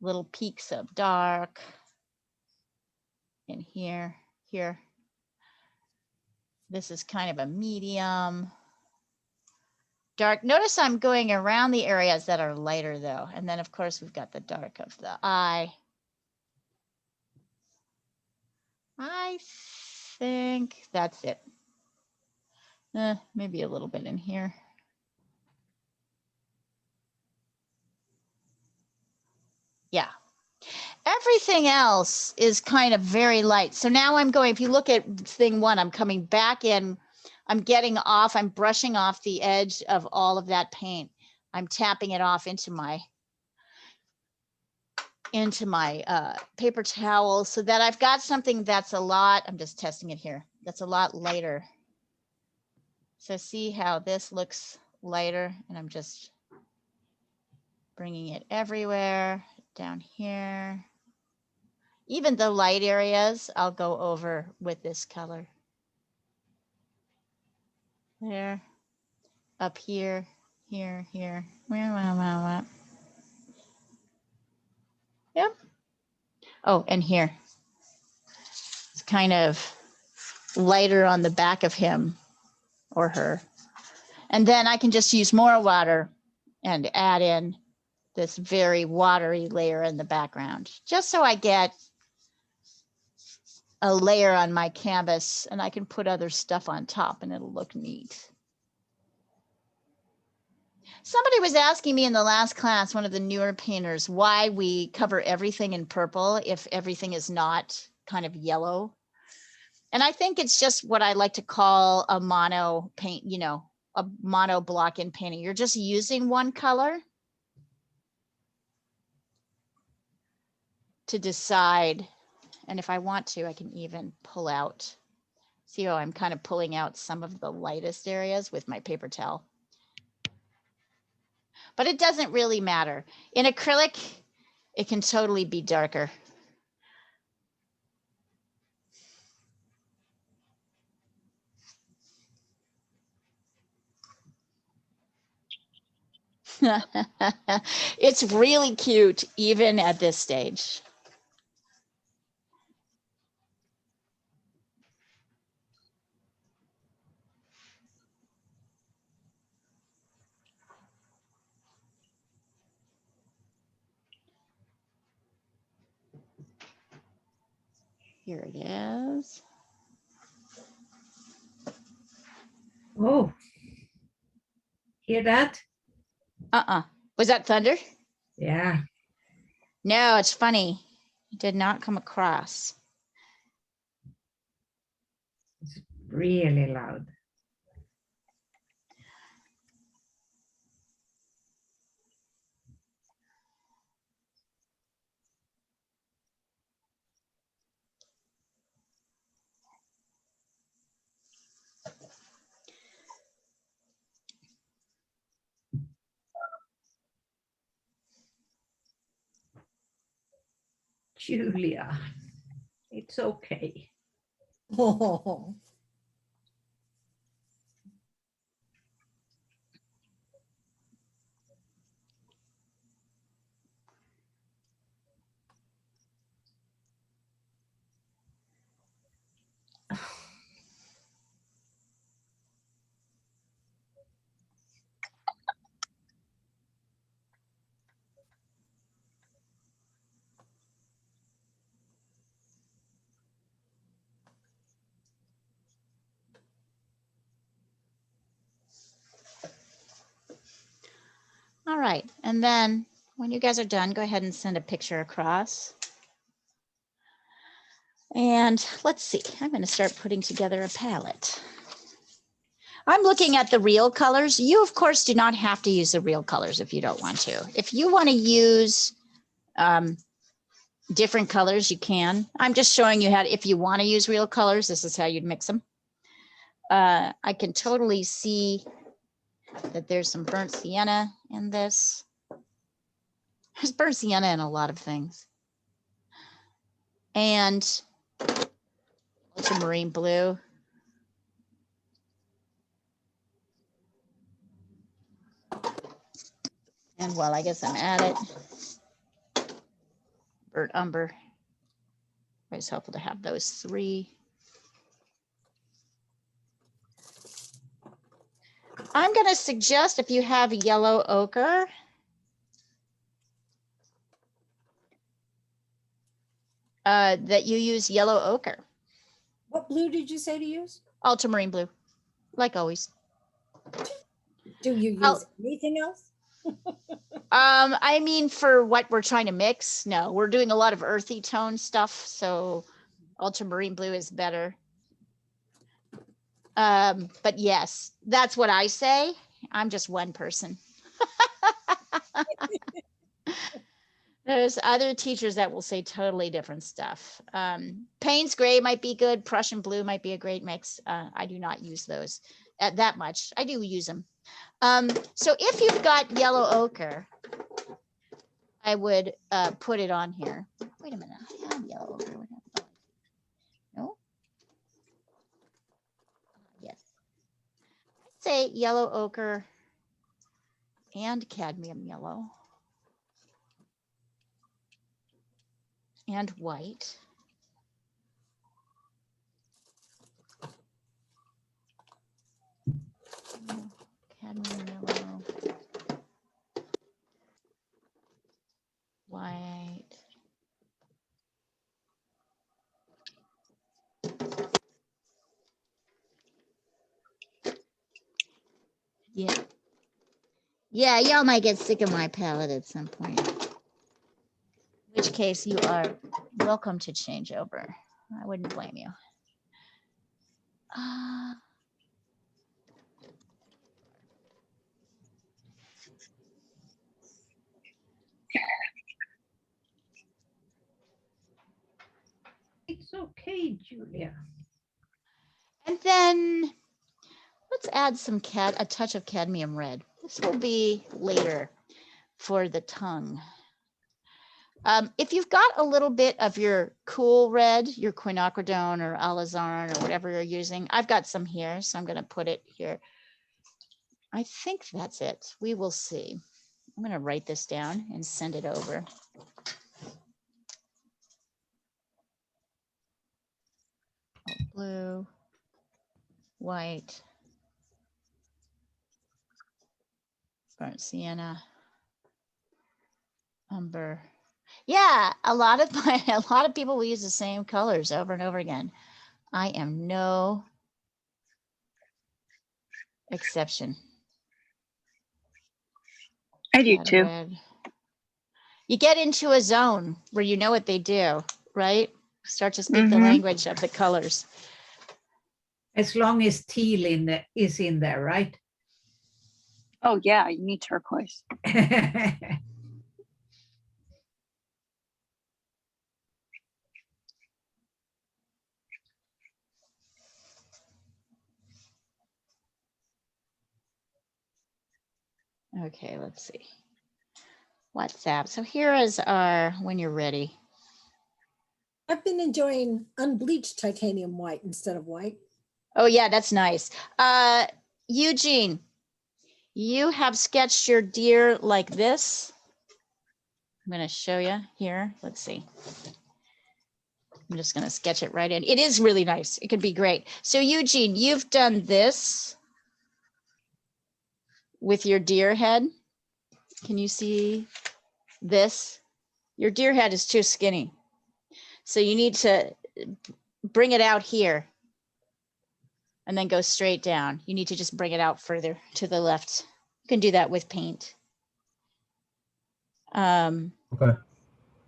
little peaks of dark. In here. This is kind of a medium. Dark. Notice I'm going around the areas that are lighter though. And then of course we've got the dark of the eye. I think that's it. Maybe a little bit in here. Yeah. Everything else is kind of very light. So now I'm going, if you look at thing one, I'm coming back in, I'm getting off, I'm brushing off the edge of all of that paint. I'm tapping it off into my paper towel so that I've got something that's a lot, I'm just testing it here, that's a lot lighter. So see how this looks lighter, and I'm just bringing it everywhere, down here. Even the light areas, I'll go over with this color. There, up here, here. Yep. Oh, and here. It's kind of lighter on the back of him or her. And then I can just use more water and add in this very watery layer in the background, just so I get a layer on my canvas and I can put other stuff on top and it'll look neat. Somebody was asking me in the last class, one of the newer painters, why we cover everything in purple if everything is not kind of yellow. And I think it's just what I like to call a mono paint, you know, a mono block in painting. You're just using one color to decide. And if I want to, I can even pull out. See how I'm kind of pulling out some of the lightest areas with my paper towel. But it doesn't really matter. In acrylic, it can totally be darker. It's really cute, even at this stage. Here it is. Oh, hear that? Was that thunder? Yeah. No, it's funny. It did not come across. It's really loud. Julia, it's okay. Oh, All right, and then when you guys are done, go ahead and send a picture across. And let's see, I'm going to start putting together a palette. I'm looking at the real colors. You, of course, do not have to use the real colors if you don't want to. If you want to use different colors, you can. I'm just showing you how, if you want to use real colors, this is how you'd mix them. I can totally see that there's some burnt sienna in this. There's burnt sienna in a lot of things. And ultramarine blue. And while I guess I'm at it, burnt umber. It's helpful to have those three. I'm going to suggest if you have yellow ochre, that you use yellow ochre, What blue did you say to use? ultramarine blue, like always. Do you use Oh. anything else? I mean, for what we're trying to mix, no, we're doing a lot of earthy tone stuff. So ultramarine blue is better. But yes, that's what I say. I'm just one person. There's other teachers that will say totally different stuff. Payne's gray might be good. Prussian blue might be a great mix. I do not use those that much. I do use them. So if you've got yellow ochre, I would put it on here. Wait a minute, I have yellow ochre. No? Yes. I'd say yellow ochre and cadmium yellow. And white. Cadmium yellow. White. Yeah. Yeah, y'all might get sick of my palette at some point. In which case you are welcome to change over. I wouldn't blame you. It's okay, Julia. And then let's add some a touch of cadmium red. This will be later for the tongue. If you've got a little bit of your cool red, your quinacridone or alizarin or whatever you're using, I've got some here, so I'm going to put it here. I think that's it. We will see. I'm going to write this down and send it over. Blue, white, burnt sienna, umber. Yeah, a lot of people will use the same colors over and over again. I am no exception. I do too. Red. You get into a zone where you know what they do, right? Start to speak the language of the colors. As long as teal is in there, right? Oh yeah, you need turquoise. Okay, let's see. WhatsApp. So here is our, when you're ready. I've been enjoying unbleached titanium white instead of white. Oh yeah, that's nice. Eugene, you have sketched your deer like this. I'm going to show you here. Let's see. I'm just going to sketch it right in. It is really nice. It can be great. So Eugene, you've done this with your deer head. Can you see this? Your deer head is too skinny. So you need to bring it out here and then go straight down. You need to just bring it out further to the left. You can do that with paint. Okay.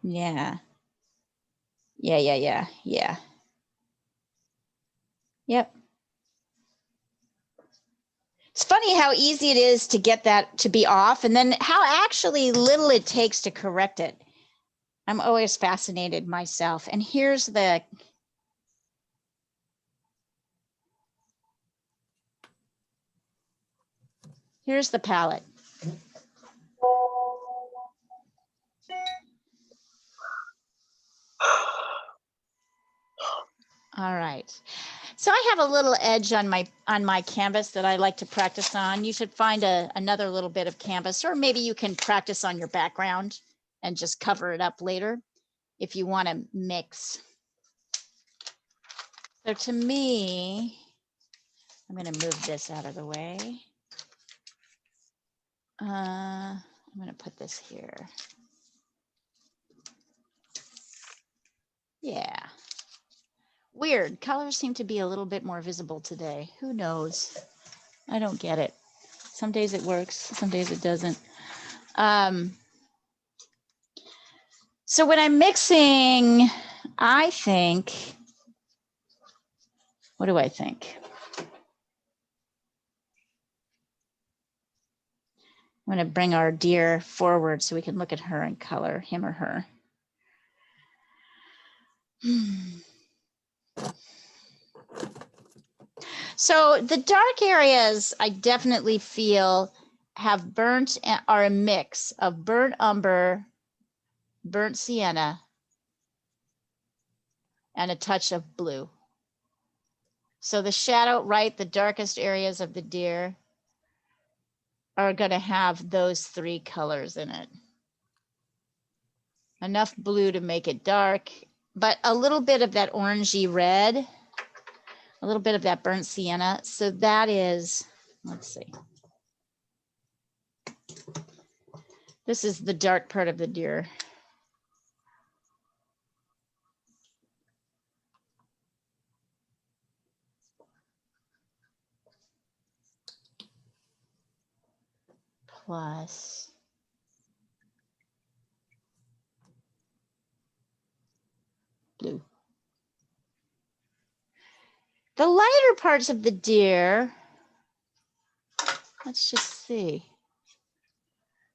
Yeah. Yeah. Yep. It's funny how easy it is to get that to be off and then how actually little it takes to correct it. I'm always fascinated myself. And here's the palette. All right. have a little edge on my canvas that I like to practice on. You should find another little bit of canvas, or maybe you can practice on your background and just cover it up later if you want to mix. So to me, I'm going to move this out of the way. I'm going to put this here. Yeah. Weird. Colors seem to be a little bit more visible today. Who knows? I don't get it. Some days it works, some days it doesn't. So when I'm mixing, I think, what do I think? I'm going to bring our deer forward so we can look at her in color, him or her. So the dark areas I definitely feel have burnt, are a mix of burnt umber, burnt sienna, and a touch of blue. So the shadow, right, the darkest areas of the deer are going to have those three colors in it. Enough blue to make it dark, but a little bit of that orangey red, a little bit of that burnt sienna. So that is, let's see. This is the dark part of the deer. Plus blue. The lighter parts of the deer, let's just see.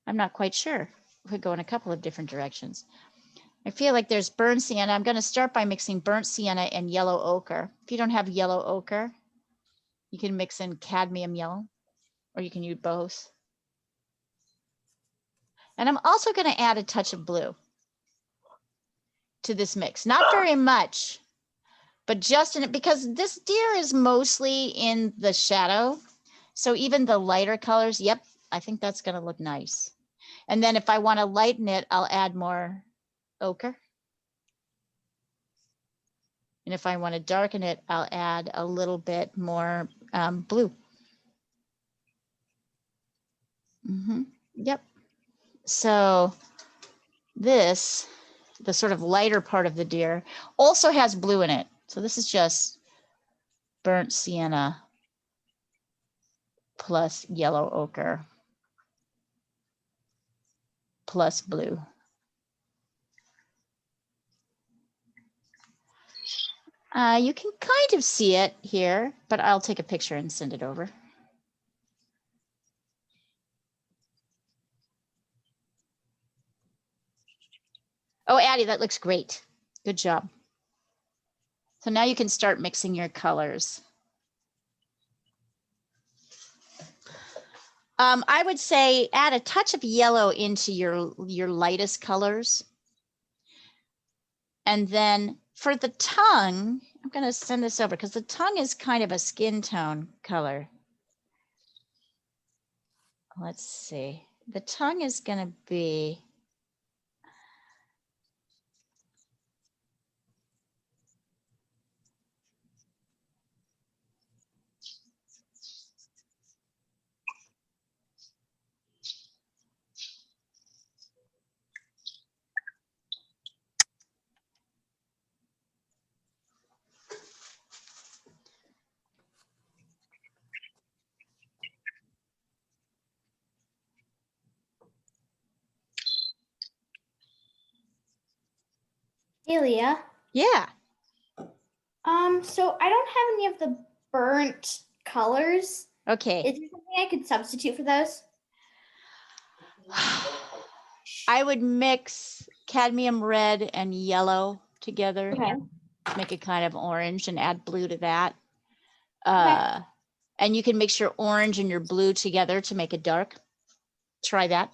I'm not quite sure. We could go in a couple of different directions. I feel like there's burnt sienna. I'm going to start by mixing burnt sienna and yellow ochre. If you don't have yellow ochre, you can mix in cadmium yellow, or you can use both. And I'm also going to add a touch of blue to this mix. Not very much, but just in it, because this deer is mostly in the shadow. So even the lighter colors, yep, I think that's going to look nice. And then if I want to lighten it, I'll add more ochre. And if I want to darken it, I'll add a little bit more blue. Yep. So this, the sort of lighter part of the deer, also has blue in it. So this is just burnt sienna plus yellow ochre plus blue. You can kind of see it here, but I'll take a picture and send it over. Oh, Addie, that looks great. Good job. So now you can start mixing your colors. I would say add a touch of yellow into your lightest colors. And then for the tongue, I'm going to send this over because the tongue is kind of a skin tone color. Let's see. The tongue is going to be Delia. yeah. So I don't have any of the burnt colors. Okay. Is there something I could substitute for those? I would mix cadmium red and yellow together. Okay. Make it kind of orange and add blue to that. Okay. And you can mix your orange and your blue together to make it dark. Try that.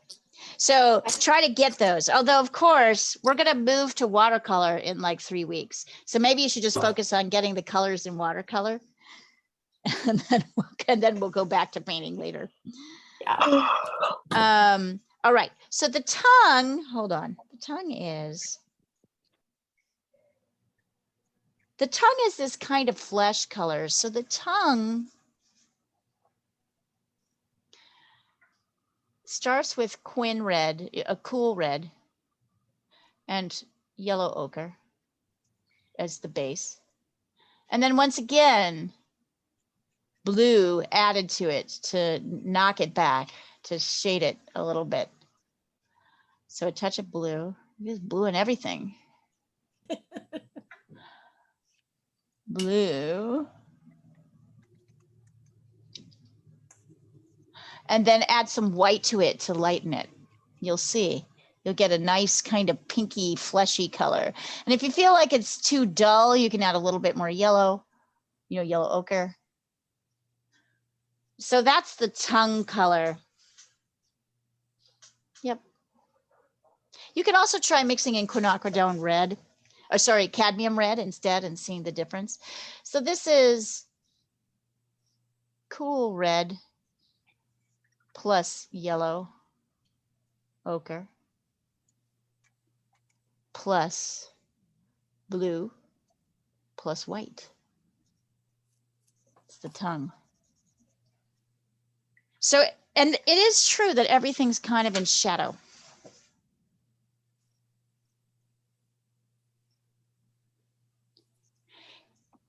So try to get those. Although, of course, we're going to move to watercolor in like 3 weeks. So maybe you should just focus on getting the colors in watercolor. and then we'll go back to painting later. Yeah. All right, so the tongue, hold on. The tongue is this kind of flesh color. So the tongue starts with quin red, a cool red, and yellow ochre as the base. And then once again, blue added to it to knock it back, to shade it a little bit. So a touch of blue. There's blue in everything. Blue. And then add some white to it to lighten it. You'll see. You'll get a nice kind of pinky, fleshy color. And if you feel like it's too dull, you can add a little bit more yellow, yellow ochre. So that's the tongue color. Yep. You can also try mixing in quinacridone red, or sorry, cadmium red instead, and seeing the difference. So this is cool red plus yellow ochre plus blue plus white. It's the tongue. So, and it is true that everything's kind of in shadow.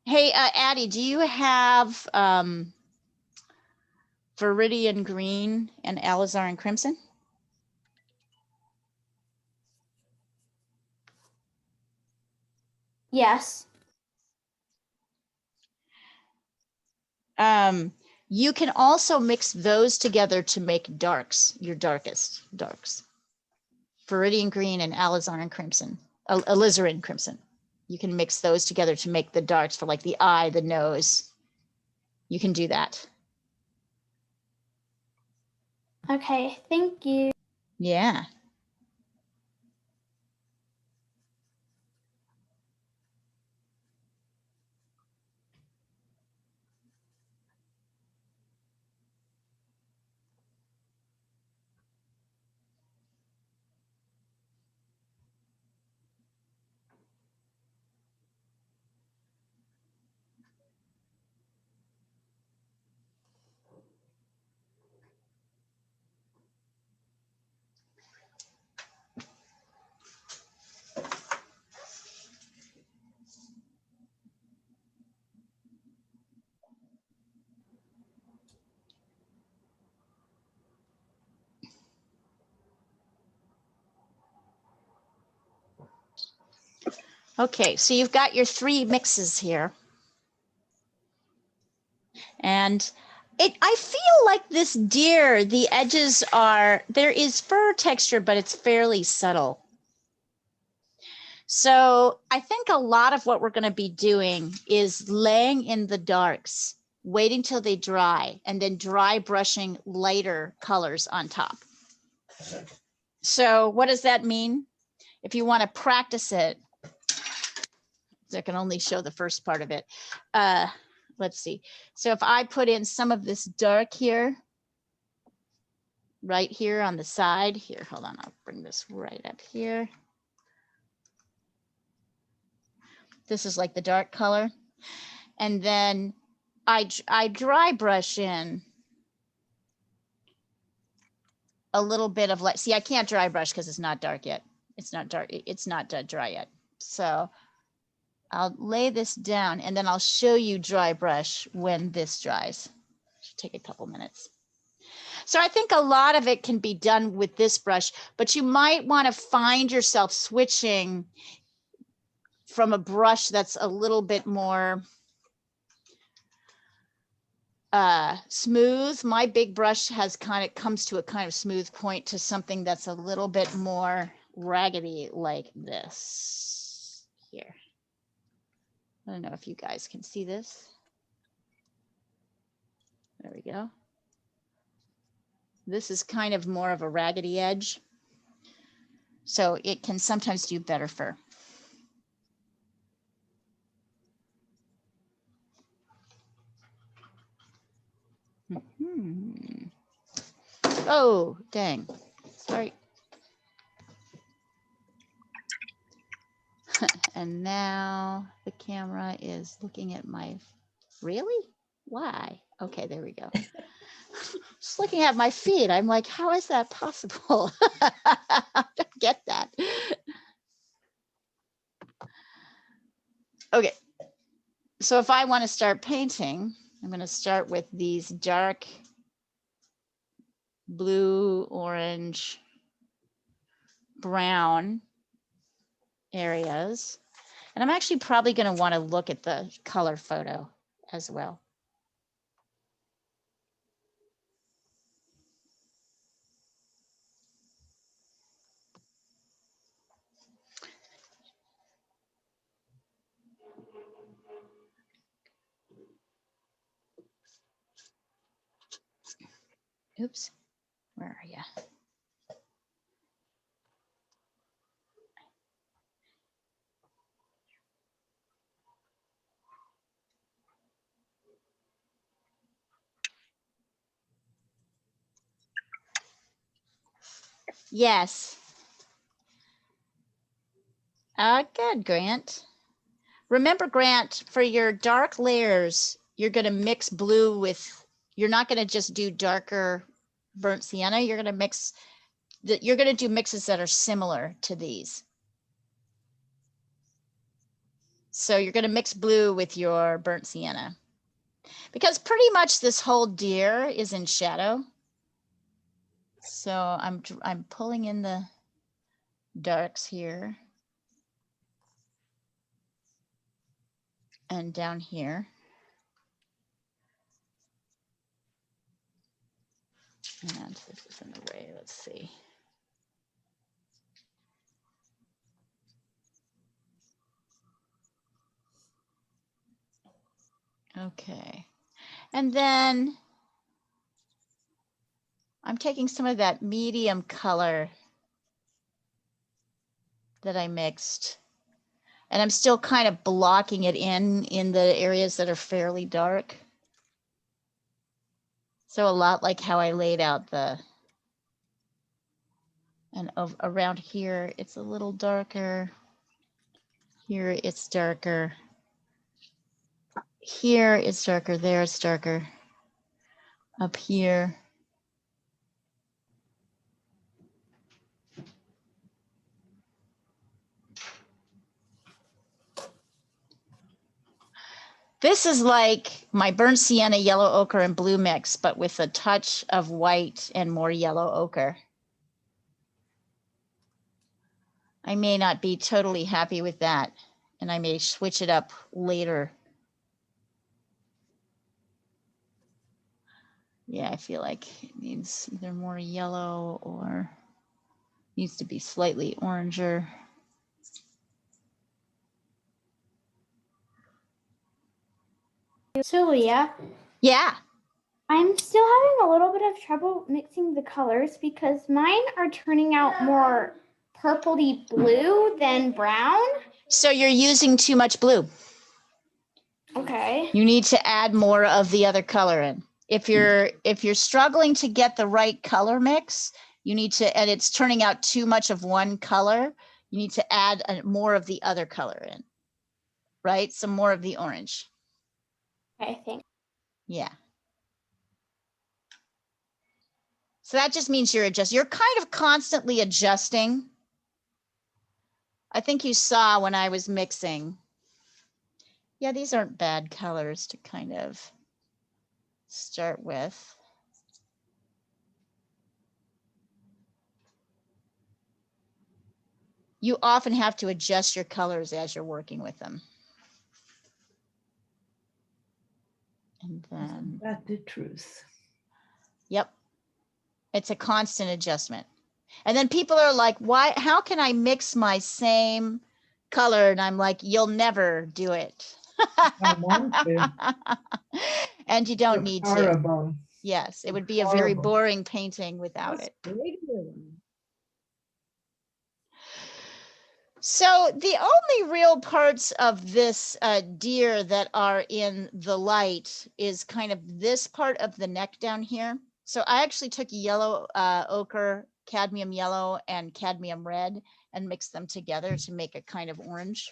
Hey, Addie, do you have Viridian Green and Alizarin Crimson? Yes. You can also mix those together to make darks, your darkest darks. Viridian Green and Alizarin Crimson, Alizarin Crimson. You can mix those together to make the darks for like the eye, the nose. You can do that. Okay, thank you. Yeah. Okay, so you've got your 3 mixes here. And I feel like this deer, the edges there is fur texture, but it's fairly subtle. So I think a lot of what we're going to be doing is laying in the darks, waiting till they dry, and then dry brushing lighter colors on top. So what does that mean? If you want to practice it, I can only show the first part of it. Let's see. So if I put in some of this dark here, right here on the side here, hold on, I'll bring this right up here. This is like the dark color. And then I dry brush in a little bit of see, I can't dry brush because it's not dark yet. It's not dark, it's not dry yet. So I'll lay this down and then I'll show you dry brush when this dries. Should take a couple minutes. So I think a lot of it can be done with this brush, but you might want to find yourself switching from a brush that's a little bit more smooth. My big brush comes to a kind of smooth point to something that's a little bit more raggedy like this here. I don't know if you guys can see this. There we go. This is kind of more of a raggedy edge. So it can sometimes do better fur. Oh, dang. Sorry. And now the camera is looking at my, really? Why? Okay, there we go. Just looking at my feet. I'm like, how is that possible? I don't get that. Okay. So if I want to start painting, I'm going to start with these dark blue, orange, brown areas. And I'm actually probably going to want to look at the color photo as well. Oops, where are you? Yes. Good, Grant. Remember, Grant, for your dark layers, you're going to mix blue with, you're not going to just do darker burnt sienna. You're going to mix, you're going to do mixes that are similar to these. So you're going to mix blue with your burnt sienna. Because pretty much this whole deer is in shadow. So I'm pulling in the darks here. And down here. And this is an array, let's see. Okay. And then I'm taking some of that medium color that I mixed, and I'm still kind of blocking it in the areas that are fairly dark. So a lot like how I laid out the, and around here, it's a little darker. Here it's darker. Here it's darker, there it's darker. Up here. This is like my burnt sienna, yellow ochre, and blue mix, but with a touch of white and more yellow ochre. I may not be totally happy with that, and I may switch it up later. Yeah, I feel like it needs either more yellow or needs to be slightly oranger. So Leah, Yeah. I'm still having a little bit of trouble mixing the colors because mine are turning out more purpley blue than brown. So you're using too much blue. Okay. You need to add more of the other color in. If you're struggling to get the right color mix, you need to, and it's turning out too much of one color, you need to add more of the other color in, right? Some more of the orange. I think. Yeah. So that just means you're kind of constantly adjusting. I think you saw when I was mixing. Yeah, these aren't bad colors to kind of start with. You often have to adjust your colors as you're working with them. And then, Isn't that the truth? yep, it's a constant adjustment. And then people are like, why, how can I mix my same color? And I'm like, you'll never do it. I want to. And you don't Looks need to. horrible. Yes, it would Looks be a very horrible. boring painting without it. So the only real parts of this deer that are in the light is kind of this part of the neck down here. So I actually took yellow ochre, cadmium yellow, and cadmium red and mixed them together to make a kind of orange.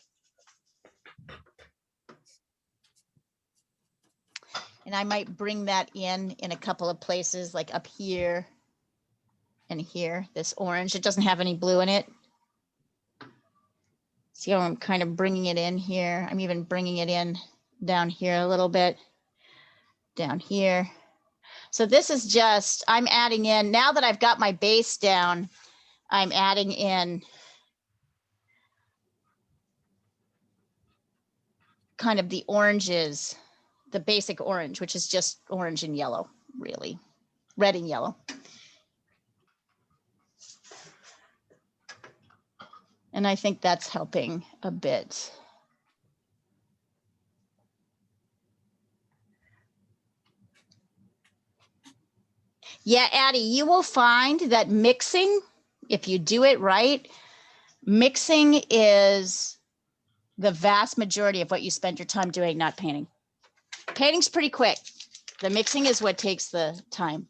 And I might bring that in a couple of places, like up here and here, this orange. It doesn't have any blue in it. See how I'm kind of bringing it in here? I'm even bringing it in down here a little bit, down here. So this is just, I'm adding in, now that I've got my base down, I'm adding in kind of the oranges, the basic orange, which is just orange and yellow, really, red and yellow. And I think that's helping a bit. Yeah, Addie, you will find that mixing, if you do it right, mixing is the vast majority of what you spend your time doing, not painting. Painting's pretty quick. The mixing is what takes the time.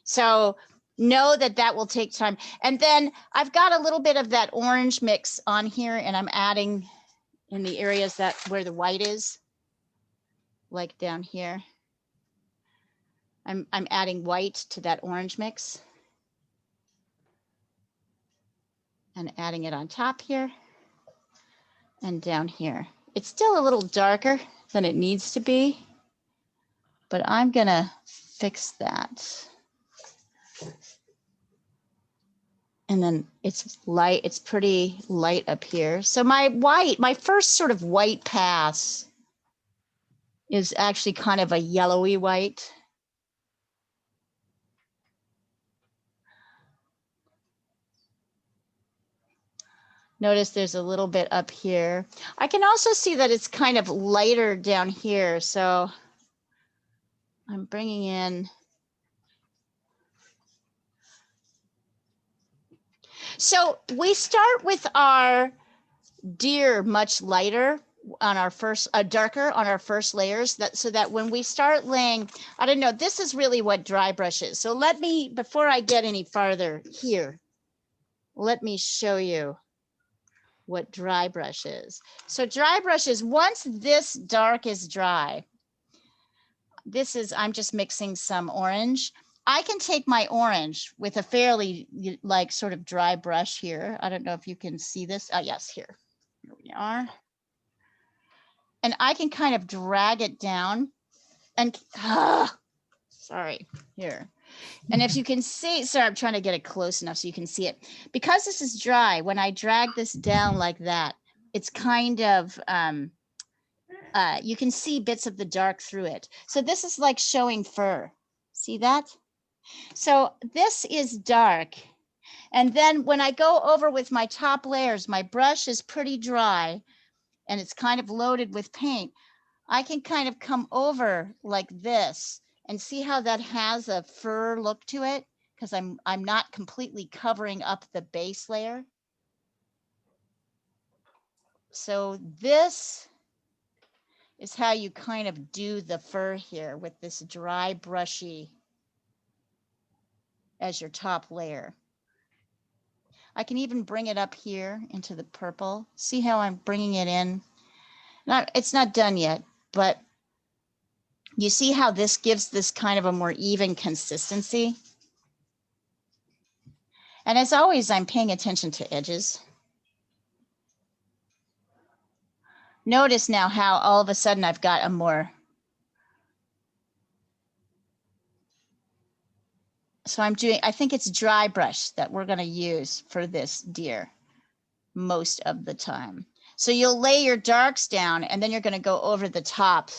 So know that that will take time. And then I've got a little bit of that orange mix on here, and I'm adding in the areas that where the white is, like down here. I'm adding white to that orange mix and adding it on top here and down here. It's still a little darker than it needs to be, but I'm gonna fix that. And then it's light, it's pretty light up here. So my white, my first sort of white pass is actually kind of a yellowy white. Notice there's a little bit up here. I can also see that it's kind of lighter down here. So I'm bringing in. So we start with our deer much lighter on our first, darker on our first layers, so that when we start laying, I don't know, this is really what dry brush is. So let me, before I get any farther here, let me show you what dry brush is. So dry brush is, once this dark is dry, this is, I'm just mixing some orange. I can take my orange with a fairly like sort of dry brush here. I don't know if you can see this. Oh, yes, here we are. And I can kind of drag it down and, sorry, here. And if you can see, sorry, I'm trying to get it close enough so you can see it. Because this is dry, when I drag this down like that, it's kind of, you can see bits of the dark through it. So this is like showing fur. See that? So this is dark. And then when I go over with my top layers, my brush is pretty dry and it's kind of loaded with paint. I can kind of come over like this and see how that has a fur look to it, because I'm not completely covering up the base layer. So this is how you kind of do the fur here with this dry brushy as your top layer. I can even bring it up here into the purple. See how I'm bringing it in? It's not done yet, but you see how this gives this kind of a more even consistency? And as always, I'm paying attention to edges. Notice now how all of a sudden I've got a more, so I'm doing, I think it's dry brush that we're going to use for this deer most of the time. So you'll lay your darks down and then you're going to go over the top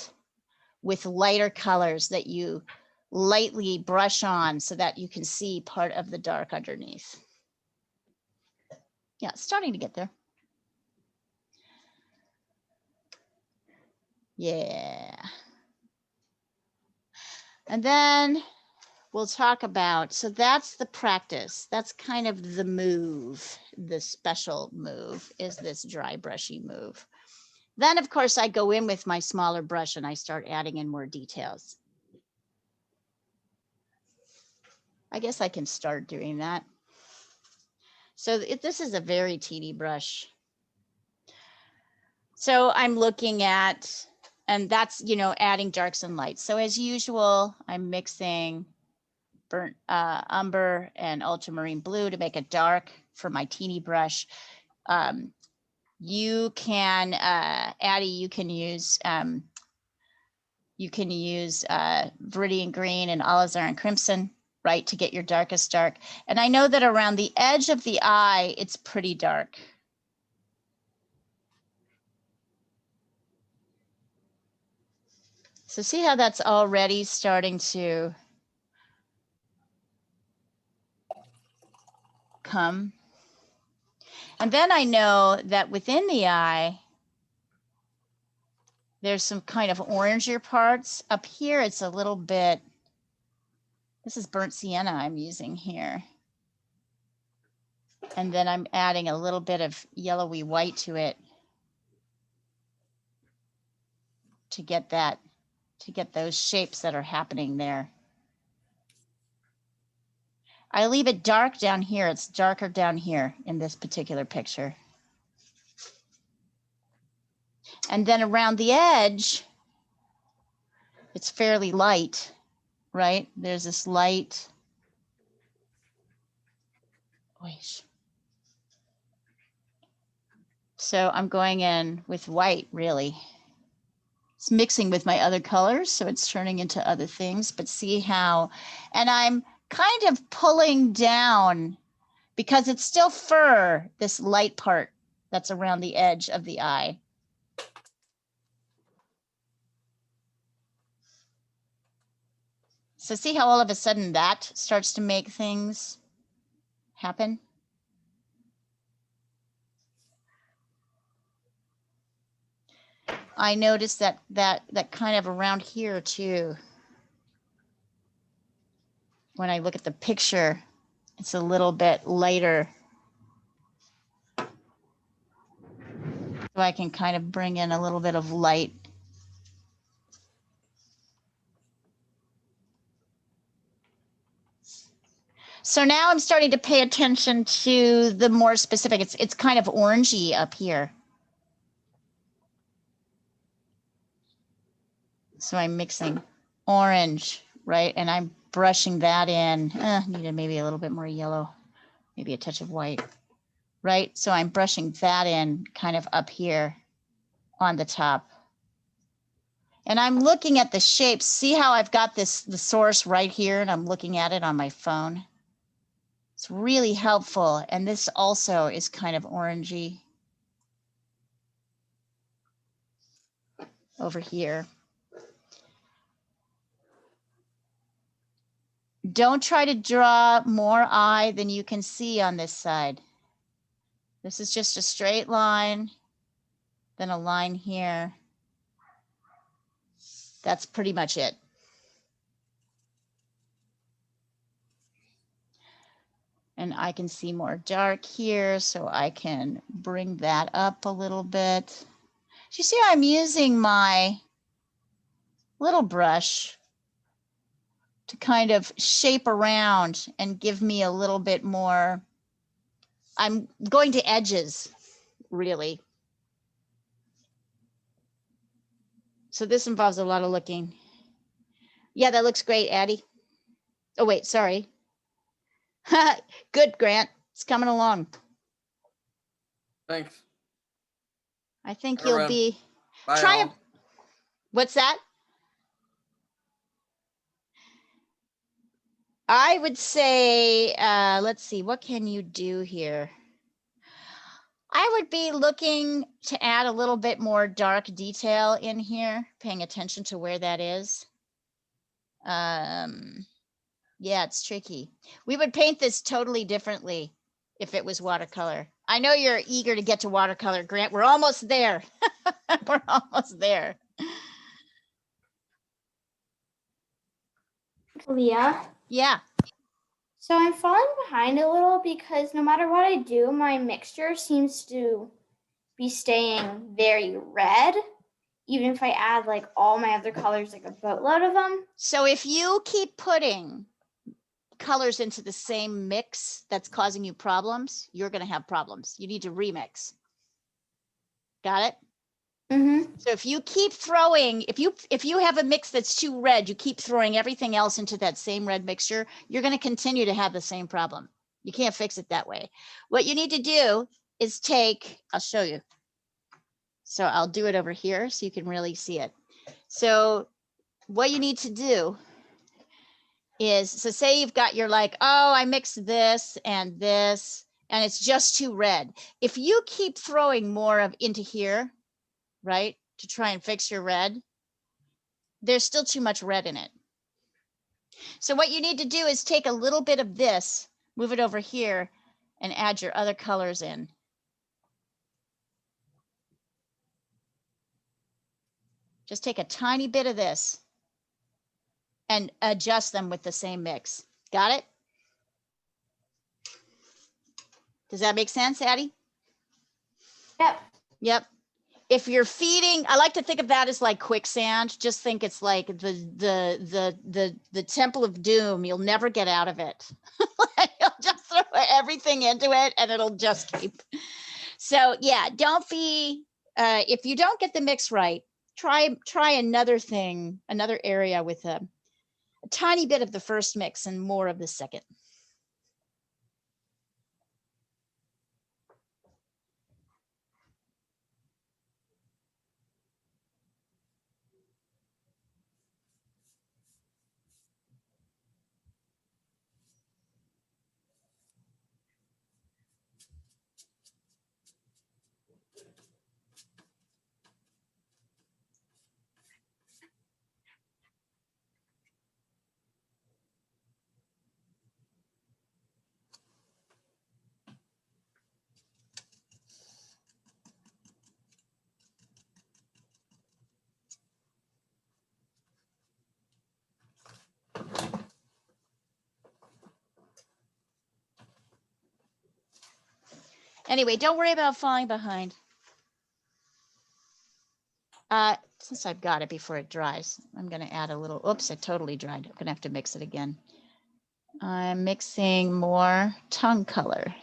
with lighter colors that you lightly brush on so that you can see part of the dark underneath. Yeah, it's starting to get there. Yeah. And then we'll talk about, so that's the practice. That's kind of the move. The special move is this dry brushy move. Then of course I go in with my smaller brush and I start adding in more details. I guess I can start doing that. So this is a very teeny brush. So I'm looking at, and that's, you know, adding darks and lights. So as usual, I'm mixing burnt umber and ultramarine blue to make it dark for my teeny brush. You can, Addie, you can use Viridian green and alizarin crimson, right, to get your darkest dark. And I know that around the edge of the eye, it's pretty dark. So see how that's already starting to come. And then I know that within the eye, there's some kind of oranger parts. Up here, it's a little bit, this is burnt sienna I'm using here. And then I'm adding a little bit of yellowy white to it to get that, to get those shapes that are happening there. I leave it dark down here. It's darker down here in this particular picture. And then around the edge, it's fairly light, right? There's this light. So I'm going in with white, really. It's mixing with my other colors, so it's turning into other things, but see how, and I'm kind of pulling down because it's still fur, this light part that's around the edge of the eye. So see how all of a sudden that starts to make things happen? I noticed that kind of around here too. When I look at the picture, it's a little bit lighter. So I can kind of bring in a little bit of light. So now I'm starting to pay attention to the more specific. It's kind of orangey up here. So I'm mixing orange, right? And I'm brushing that in. Needed maybe a little bit more yellow, maybe a touch of white, right? So I'm brushing that in kind of up here on the top. And I'm looking at the shapes. See how I've got the source right here and I'm looking at it on my phone. It's really helpful. And this also is kind of orangey over here. Don't try to draw more eye than you can see on this side. This is just a straight line, then a line here. That's pretty much it. And I can see more dark here, so I can bring that up a little bit. You see, I'm using my little brush to kind of shape around and give me a little bit more. I'm going to edges, really. So this involves a lot of looking. Yeah, that looks great, Addie. Oh, wait, sorry. Good, Grant. It's coming along. Thanks. I think All you'll right. be. Bye, Try all. it. What's that? I would say, let's see, what can you do here? I would be looking to add a little bit more dark detail in here, paying attention to where that is. Yeah, it's tricky. We would paint this totally differently if it was watercolor. I know you're eager to get to watercolor, Grant. We're almost there. We're almost there. Leah. Yeah. So I'm falling behind a little because no matter what I do, my mixture seems to be staying very red, even if I add like all my other colors, like a boatload of them. So if you keep putting colors into the same mix that's causing you problems, you're going to have problems. You need to remix. Got it? Mm-hmm. So if you keep throwing, if you have a mix that's too red, you keep throwing everything else into that same red mixture, you're going to continue to have the same problem. You can't fix it that way. What you need to do is take, I'll show you. So I'll do it over here so you can really see it. So what you need to do is, so say you've got your like, oh, I mixed this, and it's just too red. If you keep throwing more of into here, right, to try and fix your red, there's still too much red in it. So what you need to do is take a little bit of this, move it over here, and add your other colors in. Just take a tiny bit of this and adjust them with the same mix. Got it? Does that make sense, Addie? Yep. Yep. If you're feeding, I like to think of that as like quicksand. Just think it's like the temple of doom. You'll never get out of it. You'll just throw everything into it and it'll just keep. So yeah, don't be, if you don't get the mix right, try another thing, another area with a tiny bit of the first mix and more of the second. Anyway, don't worry about falling behind. Since I've got it before it dries, I'm going to add a little, oops, it totally dried. I'm going to have to mix it again. I'm mixing more tongue color.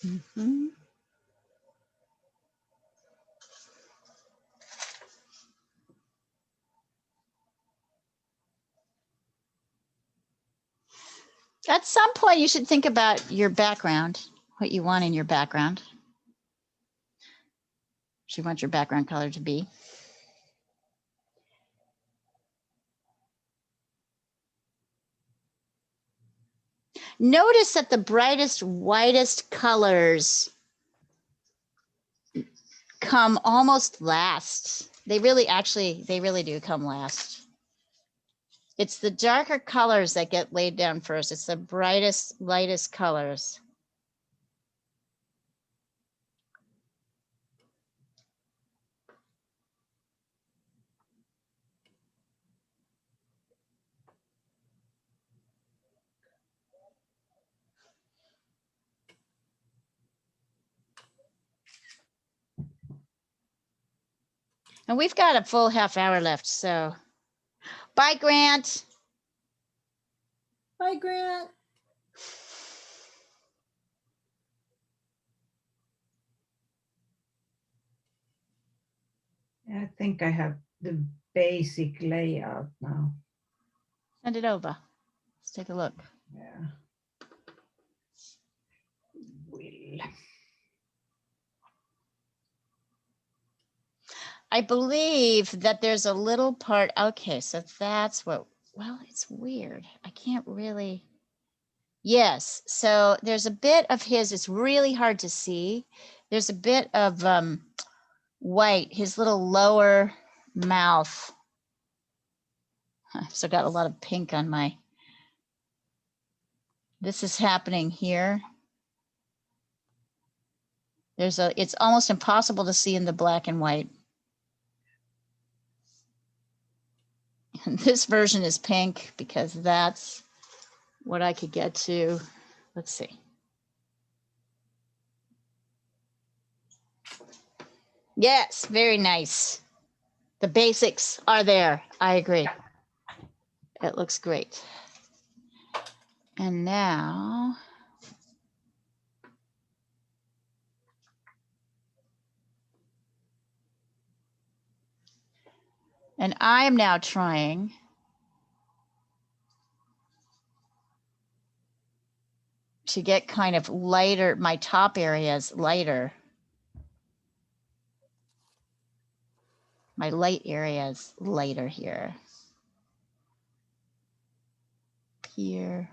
Mm-hmm. At some point, you should think about your background, what you want in your background. What you want your background color to be. Notice that the brightest, whitest colors come almost last. They really do come last. It's the darker colors that get laid down first. It's the brightest, lightest colors. And we've got a full half hour left, so bye, Grant. Bye, Grant. I think I have the basic layout now. Send it over. Let's take a look. Yeah. Will. I believe that there's a little part. Okay, so that's what well, it's weird. I can't really. Yes, so there's a bit of his, it's really hard to see. There's a bit of white, his little lower mouth. I've still got a lot of pink on my, this is happening here. It's almost impossible to see in the black and white. And this version is pink because that's what I could get to. Let's see. Yes, very nice. The basics are there. I agree. It looks great. And now, and I am now trying to get kind of lighter, my top areas lighter. My light areas lighter here. Here.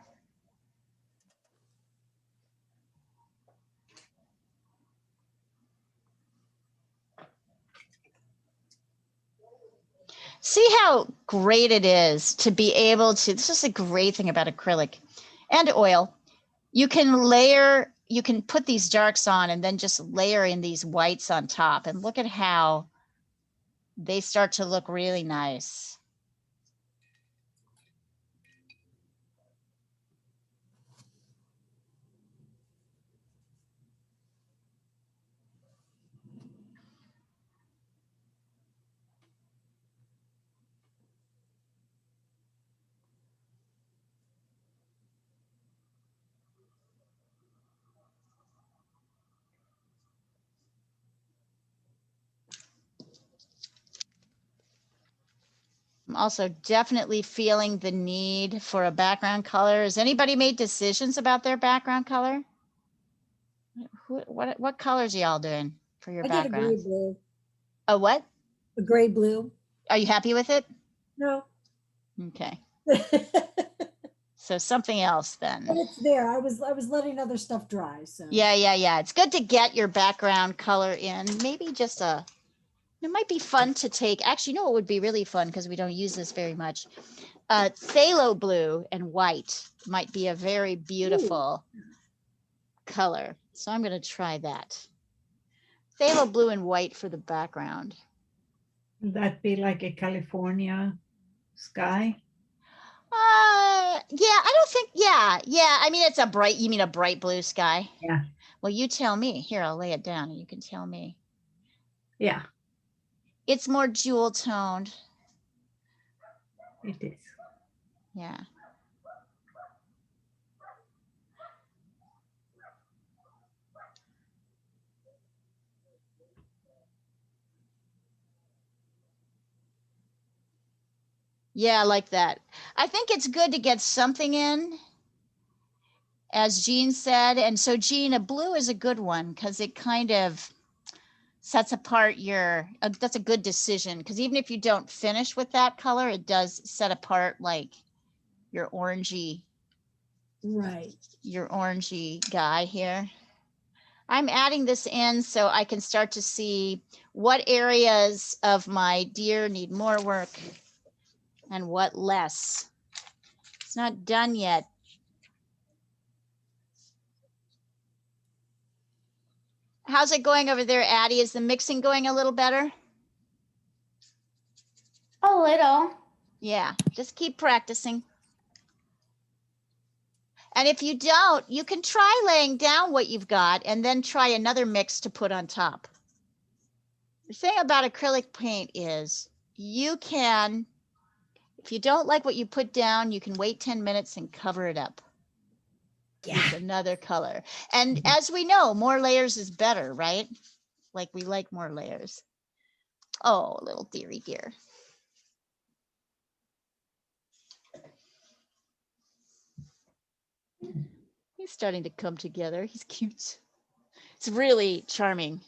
See how great it is to be able to, this is a great thing about acrylic and oil. You can layer, you can put these darks on and then just layer in these whites on top, and look at how they start to look really nice. I'm also definitely feeling the need for a background color. Has anybody made decisions about their background color? What colors are y'all doing for your I did a gray background? blue. A what? A gray blue. Are you happy with it? No. Okay. But So something else then. it's there. I was letting other stuff dry. So Yeah. It's good to get your background color in. Maybe just it might be fun to take, actually, you know what would be really fun because we don't use this very much. Phthalo blue and white might be a very beautiful color. So I'm going to try that. Phthalo blue and white for the background. Would that be like a California sky? Yeah, I don't think, yeah. I mean, it's a bright, you mean a bright blue sky? Yeah. Well, you tell me. Here, I'll lay it down and you can tell me. Yeah, It's more jewel toned. it is. Yeah. Yeah, I like that. I think it's good to get something in, as Jean said. And so, Jean, a blue is a good one because it kind of sets apart your, that's a good decision. Because even if you don't finish with that color, it does set apart like your orangey right. guy here. I'm adding this in so I can start to see what areas of my deer need more work and what less. It's not done yet. How's it going over there, Addie? Is the mixing going a little better? A little. Yeah, just keep practicing. And if you don't, you can try laying down what you've got and then try another mix to put on top. The thing about acrylic paint is you can, if you don't like what you put down, you can wait 10 minutes and cover it up with another color. And as we know, more layers is better, right? Like we like more layers. Oh, little dearie dear. He's starting to come together. He's cute. It's really charming,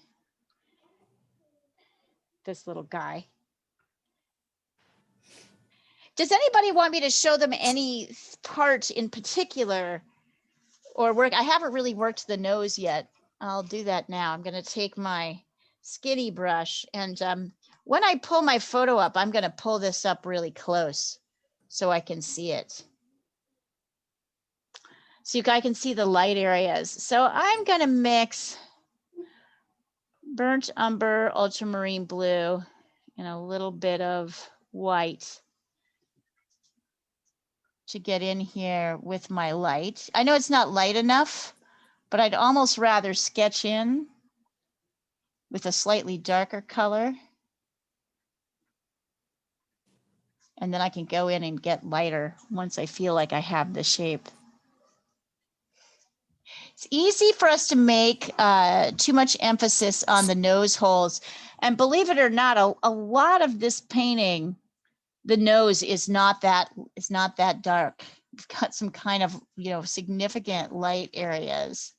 this little guy. Does anybody want me to show them any part in particular or work? I haven't really worked the nose yet. I'll do that now. I'm going to take my skinny brush and when I pull my photo up, I'm going to pull this up really close so I can see it. So you guys can see the light areas. So I'm going to mix burnt umber, ultramarine blue, and a little bit of white to get in here with my light. I know it's not light enough, but I'd almost rather sketch in with a slightly darker color. And then I can go in and get lighter once I feel like I have the shape. It's easy for us to make too much emphasis on the nose holes. And believe it or not, a lot of this painting, the nose is not that dark. We've got some kind of, you know, significant light areas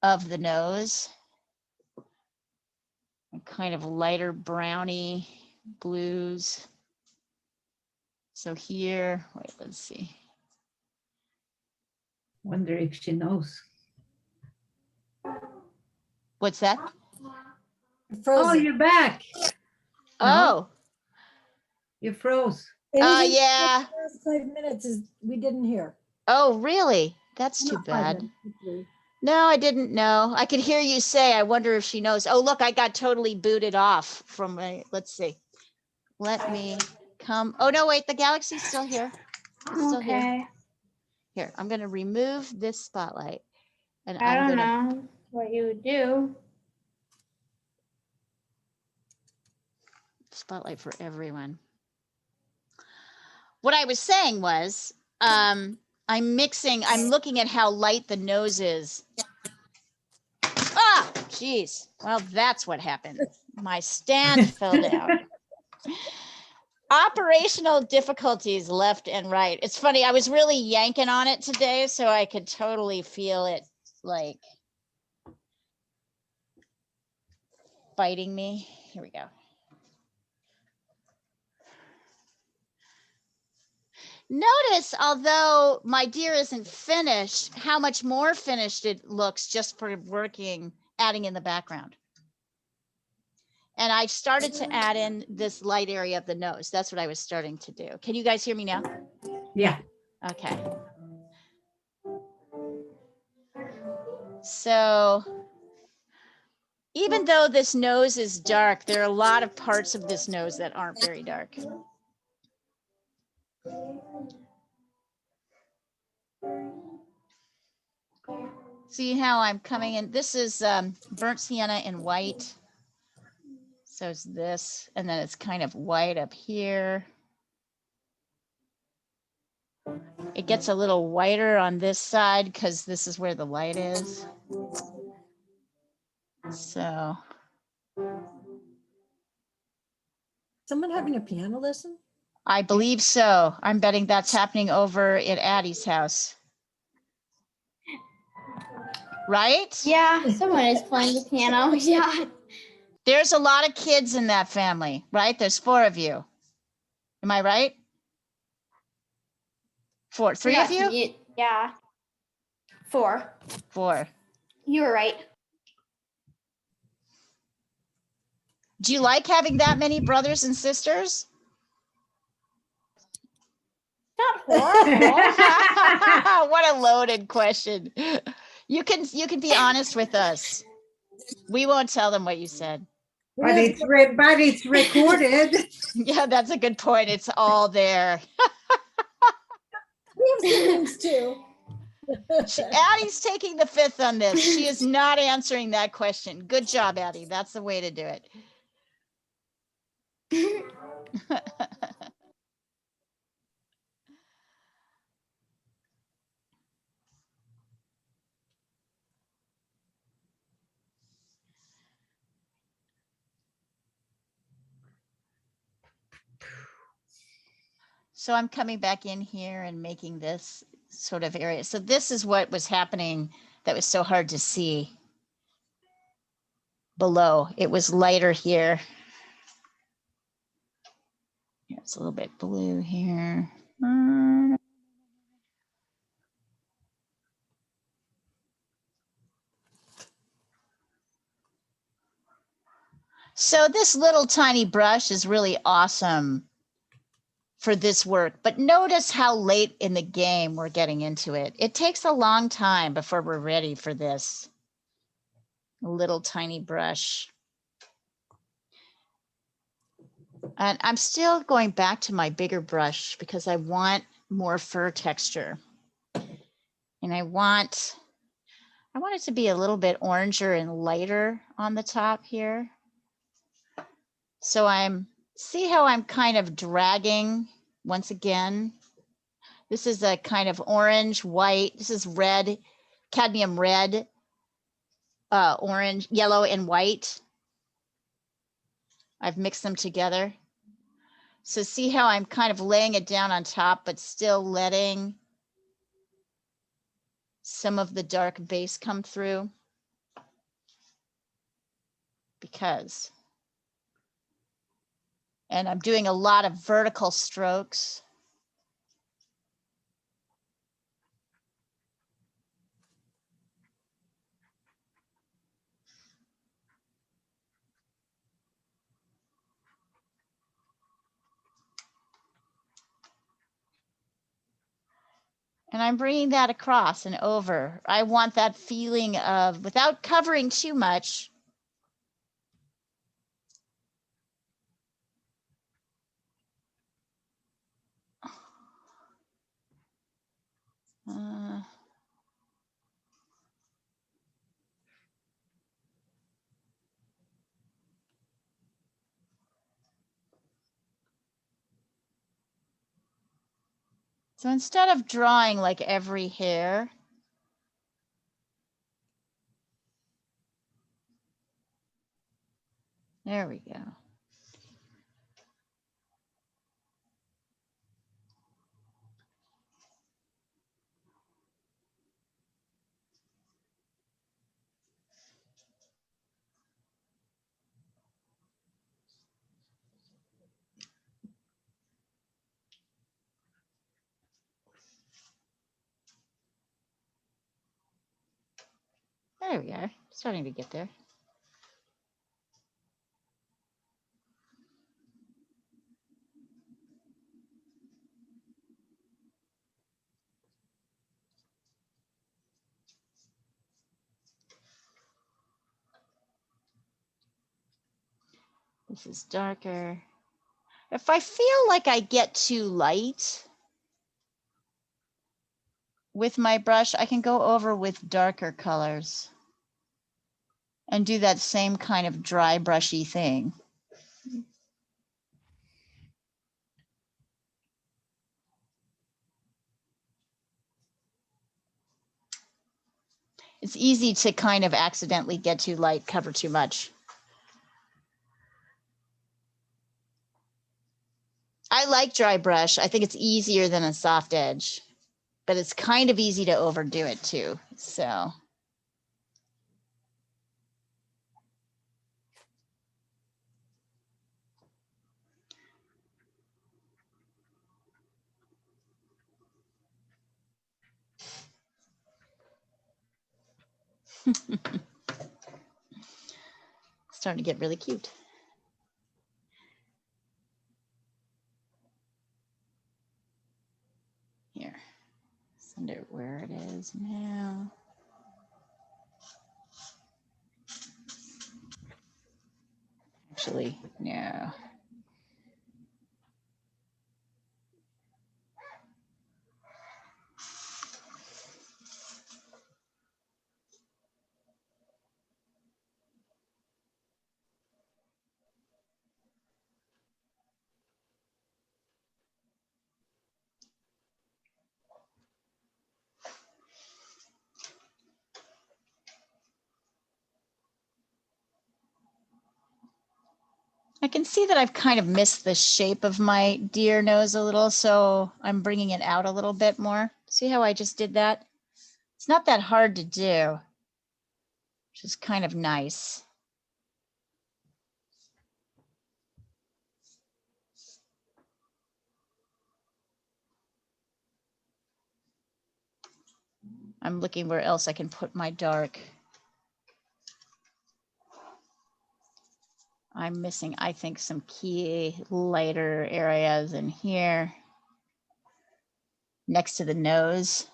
of the nose. And kind of lighter browny blues. So here, wait, let's see. Wonder if she knows. What's that? Oh, Frozen. you're back. Oh, You froze. Anything yeah. for the last 5 minutes is we didn't hear. Oh, really? That's too Not 5 bad. minutes, 3. No, I didn't know. I could hear you say, I wonder if she knows. Oh, look, I got totally booted off from my, let's see. Let me come. Oh, no, wait, the galaxy's still here. It's still here. Okay. Here, I'm going to remove this spotlight. And I I'm don't going to, know what you would do. spotlight for everyone. What I was saying was, I'm looking at how light the nose is. Ah, geez. Well, that's what happened. My stand fell down. Operational difficulties left and right. It's funny, I was really yanking on it today, so I could totally feel it like biting me. Here we go. Notice, although my deer isn't finished, how much more finished it looks just for working, adding in the background. And I started to add in this light area of the nose. That's what I was starting to do. Can you guys hear me now? Yeah. Okay. So even though this nose is dark, there are a lot of parts of this nose that aren't very dark. See how I'm coming in? This is burnt sienna in white. So it's this, and then it's kind of white up here. It gets a little whiter on this side because this is where the light is. So. Someone having a piano lesson? I believe so. I'm betting that's happening over at Addie's house. Right? Yeah, someone is playing the piano. Yeah. There's a lot of kids in that family, right? There's 4 of you. Am I right? 4, 3 of you? Yeah. 4. 4. You were right. Do you like having that many brothers and sisters? Not horrible. What a loaded question. You can be honest with us. We won't tell them what you said. But it's recorded. Yeah, that's a good point. It's all there. We have siblings too. Addie's taking the 5th on this. She is not answering that question. Good job, Addie. That's the way to do it. So I'm coming back in here and making this sort of area. So this is what was happening that was so hard to see below. It was lighter here. It's a little bit blue here. So this little tiny brush is really awesome for this work, but notice how late in the game we're getting into it. It takes a long time before we're ready for this little tiny brush. And I'm still going back to my bigger brush because I want more fur texture. And I want it to be a little bit oranger and lighter on the top here. So see how I'm kind of dragging once again. This is a kind of orange, white. This is red, cadmium red, orange, yellow, and white. I've mixed them together. So see how I'm kind of laying it down on top, but still letting some of the dark base come through. And I'm doing a lot of vertical strokes. And I'm bringing that across and over. I want that feeling of, without covering too much, so instead of drawing like every hair, there we go. There we are, starting to get there. This is darker. If I feel like I get too light with my brush, I can go over with darker colors and do that same kind of dry brushy thing. It's easy to kind of accidentally get too light, cover too much. I like dry brush. I think it's easier than a soft edge, but it's kind of easy to overdo it too. So. Starting to get really cute. Here, send it where it is now. Actually, no. I can see that I've kind of missed the shape of my deer nose a little, so I'm bringing it out a little bit more. See how I just did that? It's not that hard to do, which is kind of nice. I'm looking where else I can put my dark. I'm missing, I think, some key lighter areas in here next to the nose.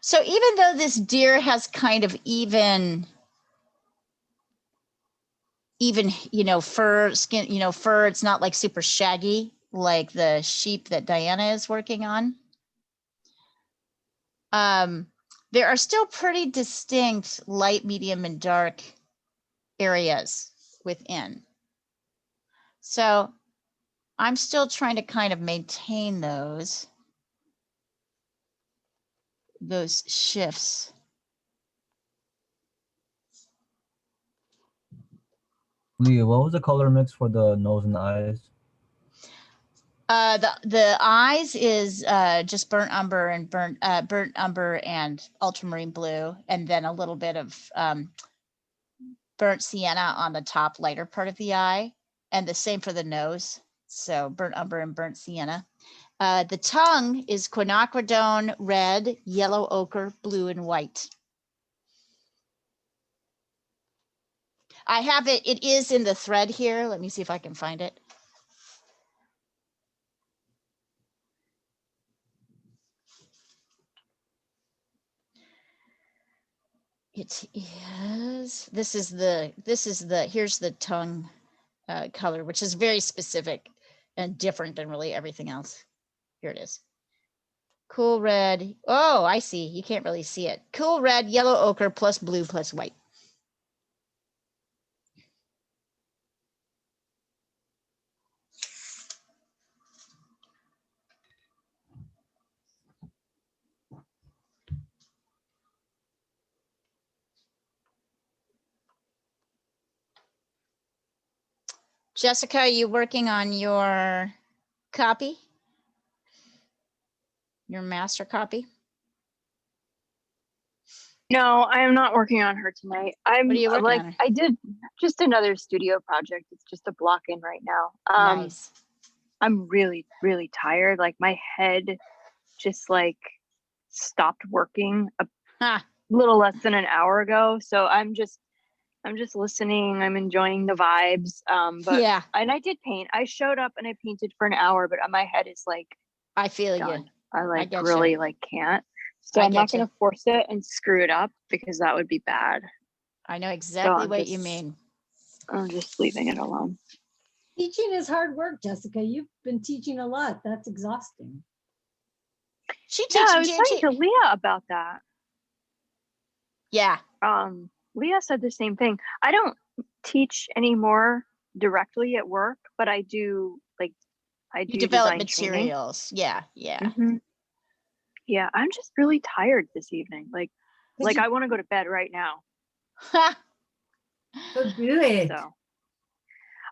So even though this deer has kind of even, fur, skin, fur, it's not like super shaggy like the sheep that Diana is working on. There are still pretty distinct light, medium, and dark areas within. So I'm still trying to kind of maintain those shifts. Leah, what was the color mix for the nose and the eyes? The eyes is just burnt umber and ultramarine blue, and then a little bit of burnt sienna on the top lighter part of the eye, and the same for the nose. So burnt umber and burnt sienna. The tongue is quinacridone, red, yellow ochre, blue, and white. I have it. It is in the thread here. Let me see if I can find it. It is, here's the tongue color, which is very specific and different than really everything else. Here it is. Cool red. Oh, I see. You can't really see it. Cool red, yellow ochre plus blue plus white. Jessica, are you working on your copy? Your master copy? No, I am not working on her tonight. I'm What are you working like, on? I did just another studio project. It's just a block in right now. Nice. I'm really, really tired. Like my head just like stopped working a Ha. little less than an hour ago. So I'm just listening. I'm enjoying the vibes. But Yeah, and I did paint. I showed up and I painted for an hour, but my head is like I feel you. done. I like getcha. really like can't. So I I'm not getcha. gonna force it and screw it up because that would be bad. I know exactly I'm what you just- mean. I'm just leaving it alone. Teaching is hard work, Jessica. You've been teaching a lot. That's exhausting. She Yeah, I teaches. was talking to Leah about that. Yeah. Leah said the same thing. I don't teach anymore directly at work, but I do You develop design training. materials. Yeah, yeah. Mhm. Yeah, I'm just really tired this evening. Like I want to go to bed right now. So do it. So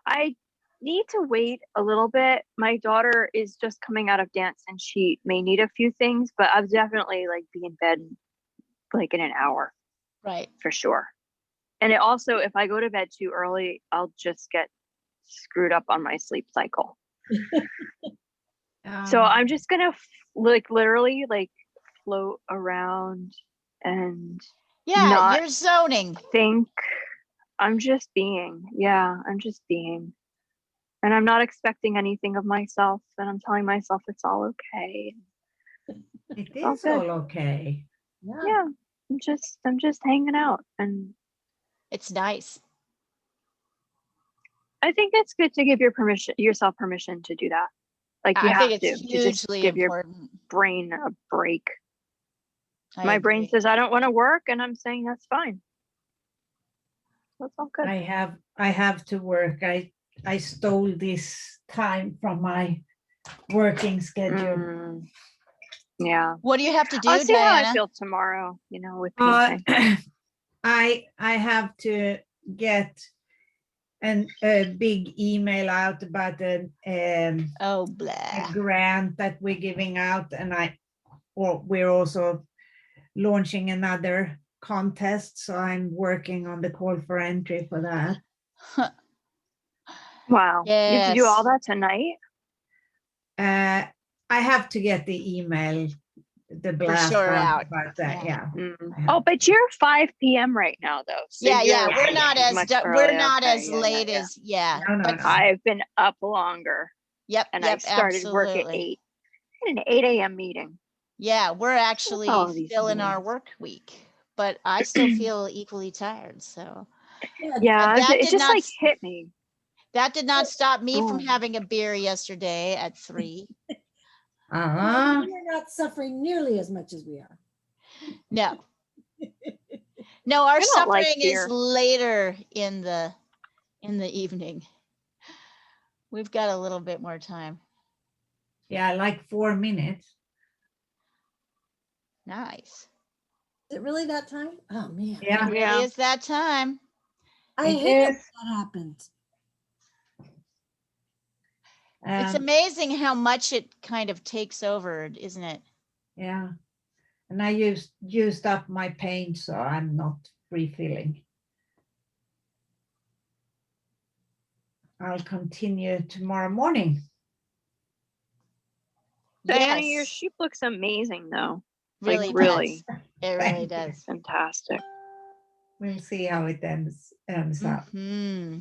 I need to wait a little bit. My daughter is just coming out of dance and she may need a few things, but I'll definitely like be in bed like in an hour Right. for sure. And it also, if I go to bed too early, I'll just get screwed up on my sleep cycle. So I'm just gonna literally float around and Yeah, not you're zoning. think. I'm just being. Yeah, I'm just being. And I'm not expecting anything of myself. And I'm telling myself it's all okay. It all is good. all okay. Yeah, I'm just hanging out, and It's nice. I think it's good to give yourself permission to do that. Like you I have think it's to just hugely give your important. brain a break. I My brain agree. says I don't want to work, and I'm saying that's fine. That's all good. I have to work. I stole this time from my working schedule. Yeah. What do you have to do, I'll see how I Diana? feel tomorrow, with painting. I have to get a big email out about a Oh, blah. grant that we're giving out, and we're also launching another contest, so I'm working on the call for entry for that. Wow. You have to do all Yes. that tonight? I have to get the email, the blast sure out. about that. Yeah. Oh, but you're 5 p.m. right now, though. So Yeah, you're we're not as much we're earlier. not Okay, as yeah, late yeah. as yeah. No, But no. I've been up longer, yep, and I started work at absolutely. 8. I had an 8 a.m. meeting. Yeah, we're all actually these still in our meetings? work week, but I still feel equally tired. So Yeah, that it did just not like hit me. that did not stop me from Oh. having a beer yesterday at 3. Uh-huh. You're not suffering nearly as much as we are. No. No, our I don't like suffering is beer. later in the evening. We've got a little bit more time. Yeah, like 4 minutes. Nice. Is it really that time? Oh man. Yeah. It really Yeah. is that time. I It hate it when is. that happens. It's Um, amazing how much it kind of takes over, isn't it? yeah. And I used up my paint, so I'm not refilling. I'll continue tomorrow morning. Diana, your Yes, sheep looks amazing, though. really Like, does. really It really Thank you. does. fantastic. We'll see how it ends up. Hmm.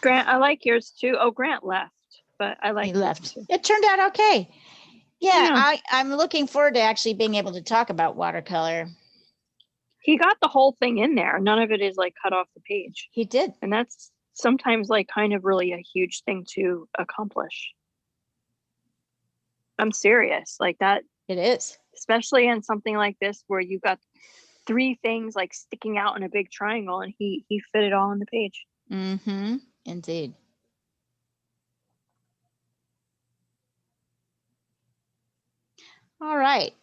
Grant, I like yours too. Oh, Grant left, but I like He yours left. too. It turned out okay. Yeah, Yeah. I'm looking forward to actually being able to talk about watercolor. He got the whole thing in there. None of it is like cut off the page. He did. And that's sometimes like kind of really a huge thing to accomplish. I'm serious. Like that, It is. especially in something like this where you've got 3 things like sticking out in a big triangle, and he fit it all on the page. Mm-hmm. Indeed. All right.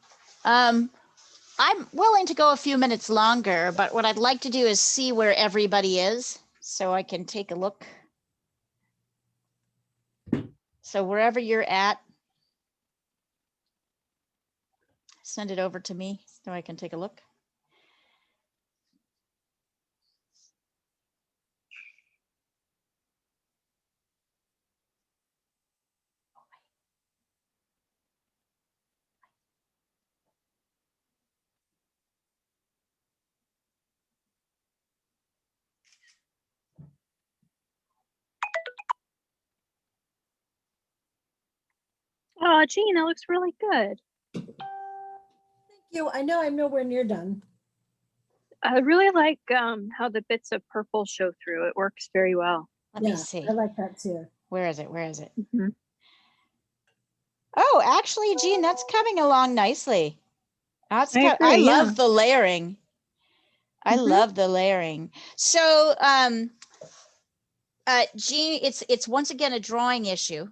I'm willing to go a few minutes longer, but what I'd like to do is see where everybody is so I can take a look. So wherever you're at, send it over to me so I can take a look. Oh, Jean, that looks really good. Thank you. I know I'm nowhere near done. I really like how the bits of purple show through. It works very well. Let me Yeah, see. I like that too. Where is it? Where is it? Mhm. Oh, actually, Jean, that's coming along nicely. That's I I agree, yeah. love the layering. I Mhm. love the layering. So, Jean, it's once again a drawing issue.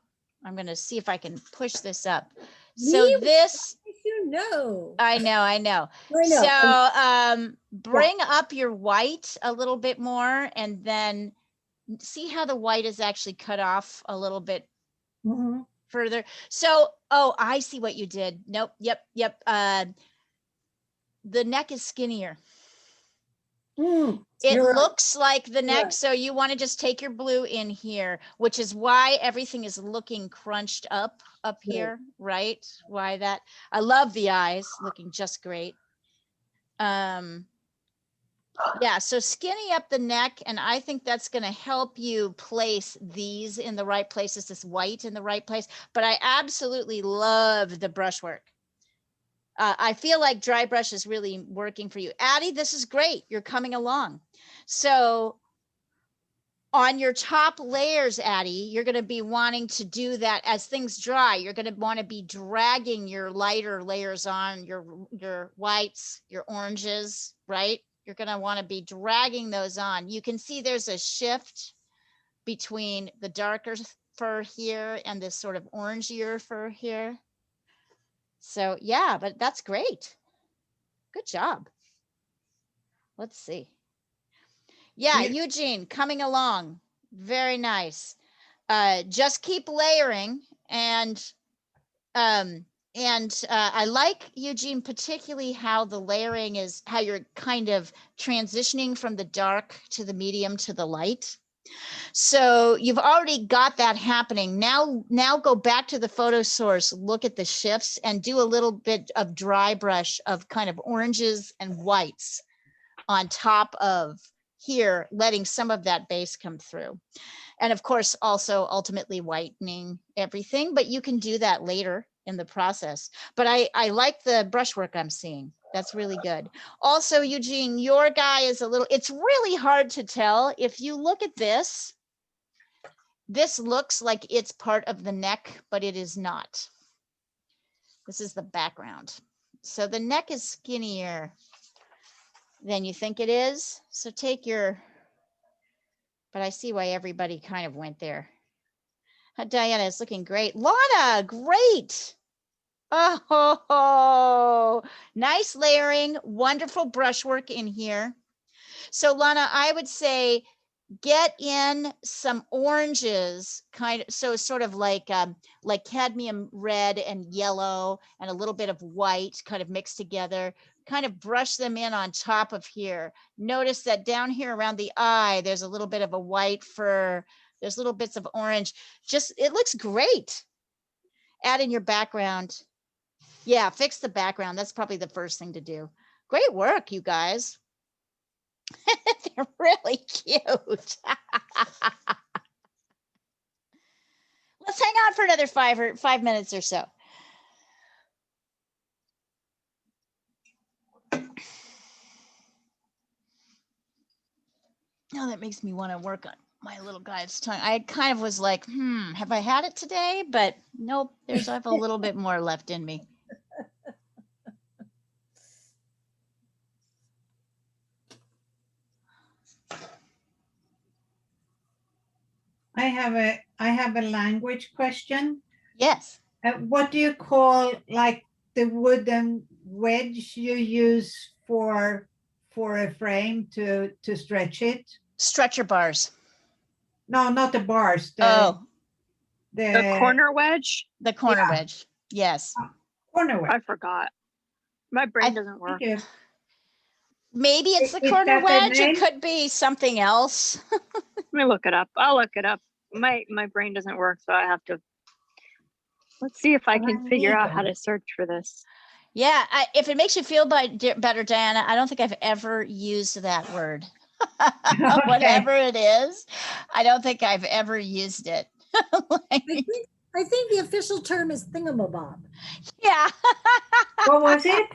I'm going to see if I can push this up. So Me? this, You know. I know. I know. So, bring up your white a little bit more, and then see how the white is actually cut off a little bit Mhm. further. So, oh, I see what you did. Nope. Yep. The neck is skinnier. It You're right. looks like the neck. Right. So you want to just take your blue in here, which is why everything is looking crunched up Right. here, right? Why that? I love the eyes looking just great. Yeah, so skinny up the neck, and I think that's going to help you place these in the right places, this white in the right place. But I absolutely love the brushwork. I feel like dry brush is really working for you. Addie, this is great. You're coming along. So on your top layers, Addie, you're going to be wanting to do that as things dry. You're going to want to be dragging your lighter layers on, your whites, your oranges, right? You're going to want to be dragging those on. You can see there's a shift between the darker fur here and this sort of orangier fur here. So yeah, but that's great. Good job. Let's see. Yeah, Eugene, coming along. Very nice. Just keep layering, and I like, Eugene, particularly how the layering is, how you're kind of transitioning from the dark to the medium to the light. So you've already got that happening. Now go back to the photo source, look at the shifts and do a little bit of dry brush of kind of oranges and whites on top of here, letting some of that base come through. And of course, also ultimately whitening everything, but you can do that later in the process. But I like the brushwork I'm seeing. That's really good. Also, Eugene, your guy is a little, it's really hard to tell. If you look at this, this looks like it's part of the neck, but it is not. This is the background. So the neck is skinnier than you think it is. So take your, but I see why everybody kind of went there. Diana is looking great. Lana, great. Oh, nice layering, wonderful brushwork in here. So Lana, I would say get in some oranges, kind of, so sort of like cadmium red and yellow and a little bit of white kind of mixed together, kind of brush them in on top of here. Notice that down here around the eye, there's a little bit of a white fur. There's little bits of orange. Just, it looks great. Add in your background. Yeah, fix the background. That's probably the first thing to do. Great work, you guys. They're really cute. Let's hang on for another 5 minutes or so. Now that makes me want to work on my little guy's tongue. I kind of was like, have I had it today? But nope, I have a little bit more left in me. I have a language question. Yes. What do you call like the wooden wedge you use for a frame to stretch it? Stretcher bars. No, not the bars. The corner wedge? The corner wedge. Yes. Corner wedge. I forgot. My brain doesn't work. Maybe it's the Is corner that the wedge. It name? could be something else. Let me look it up. I'll look it up. My brain doesn't work, so I have to. Let's see if I can figure out how to search for this. Yeah, if it makes you feel better, Diana, I don't think I've ever used that word. Okay. Whatever it is, I don't think I've ever used it. I think the official term is thingamabob. Yeah. What was it?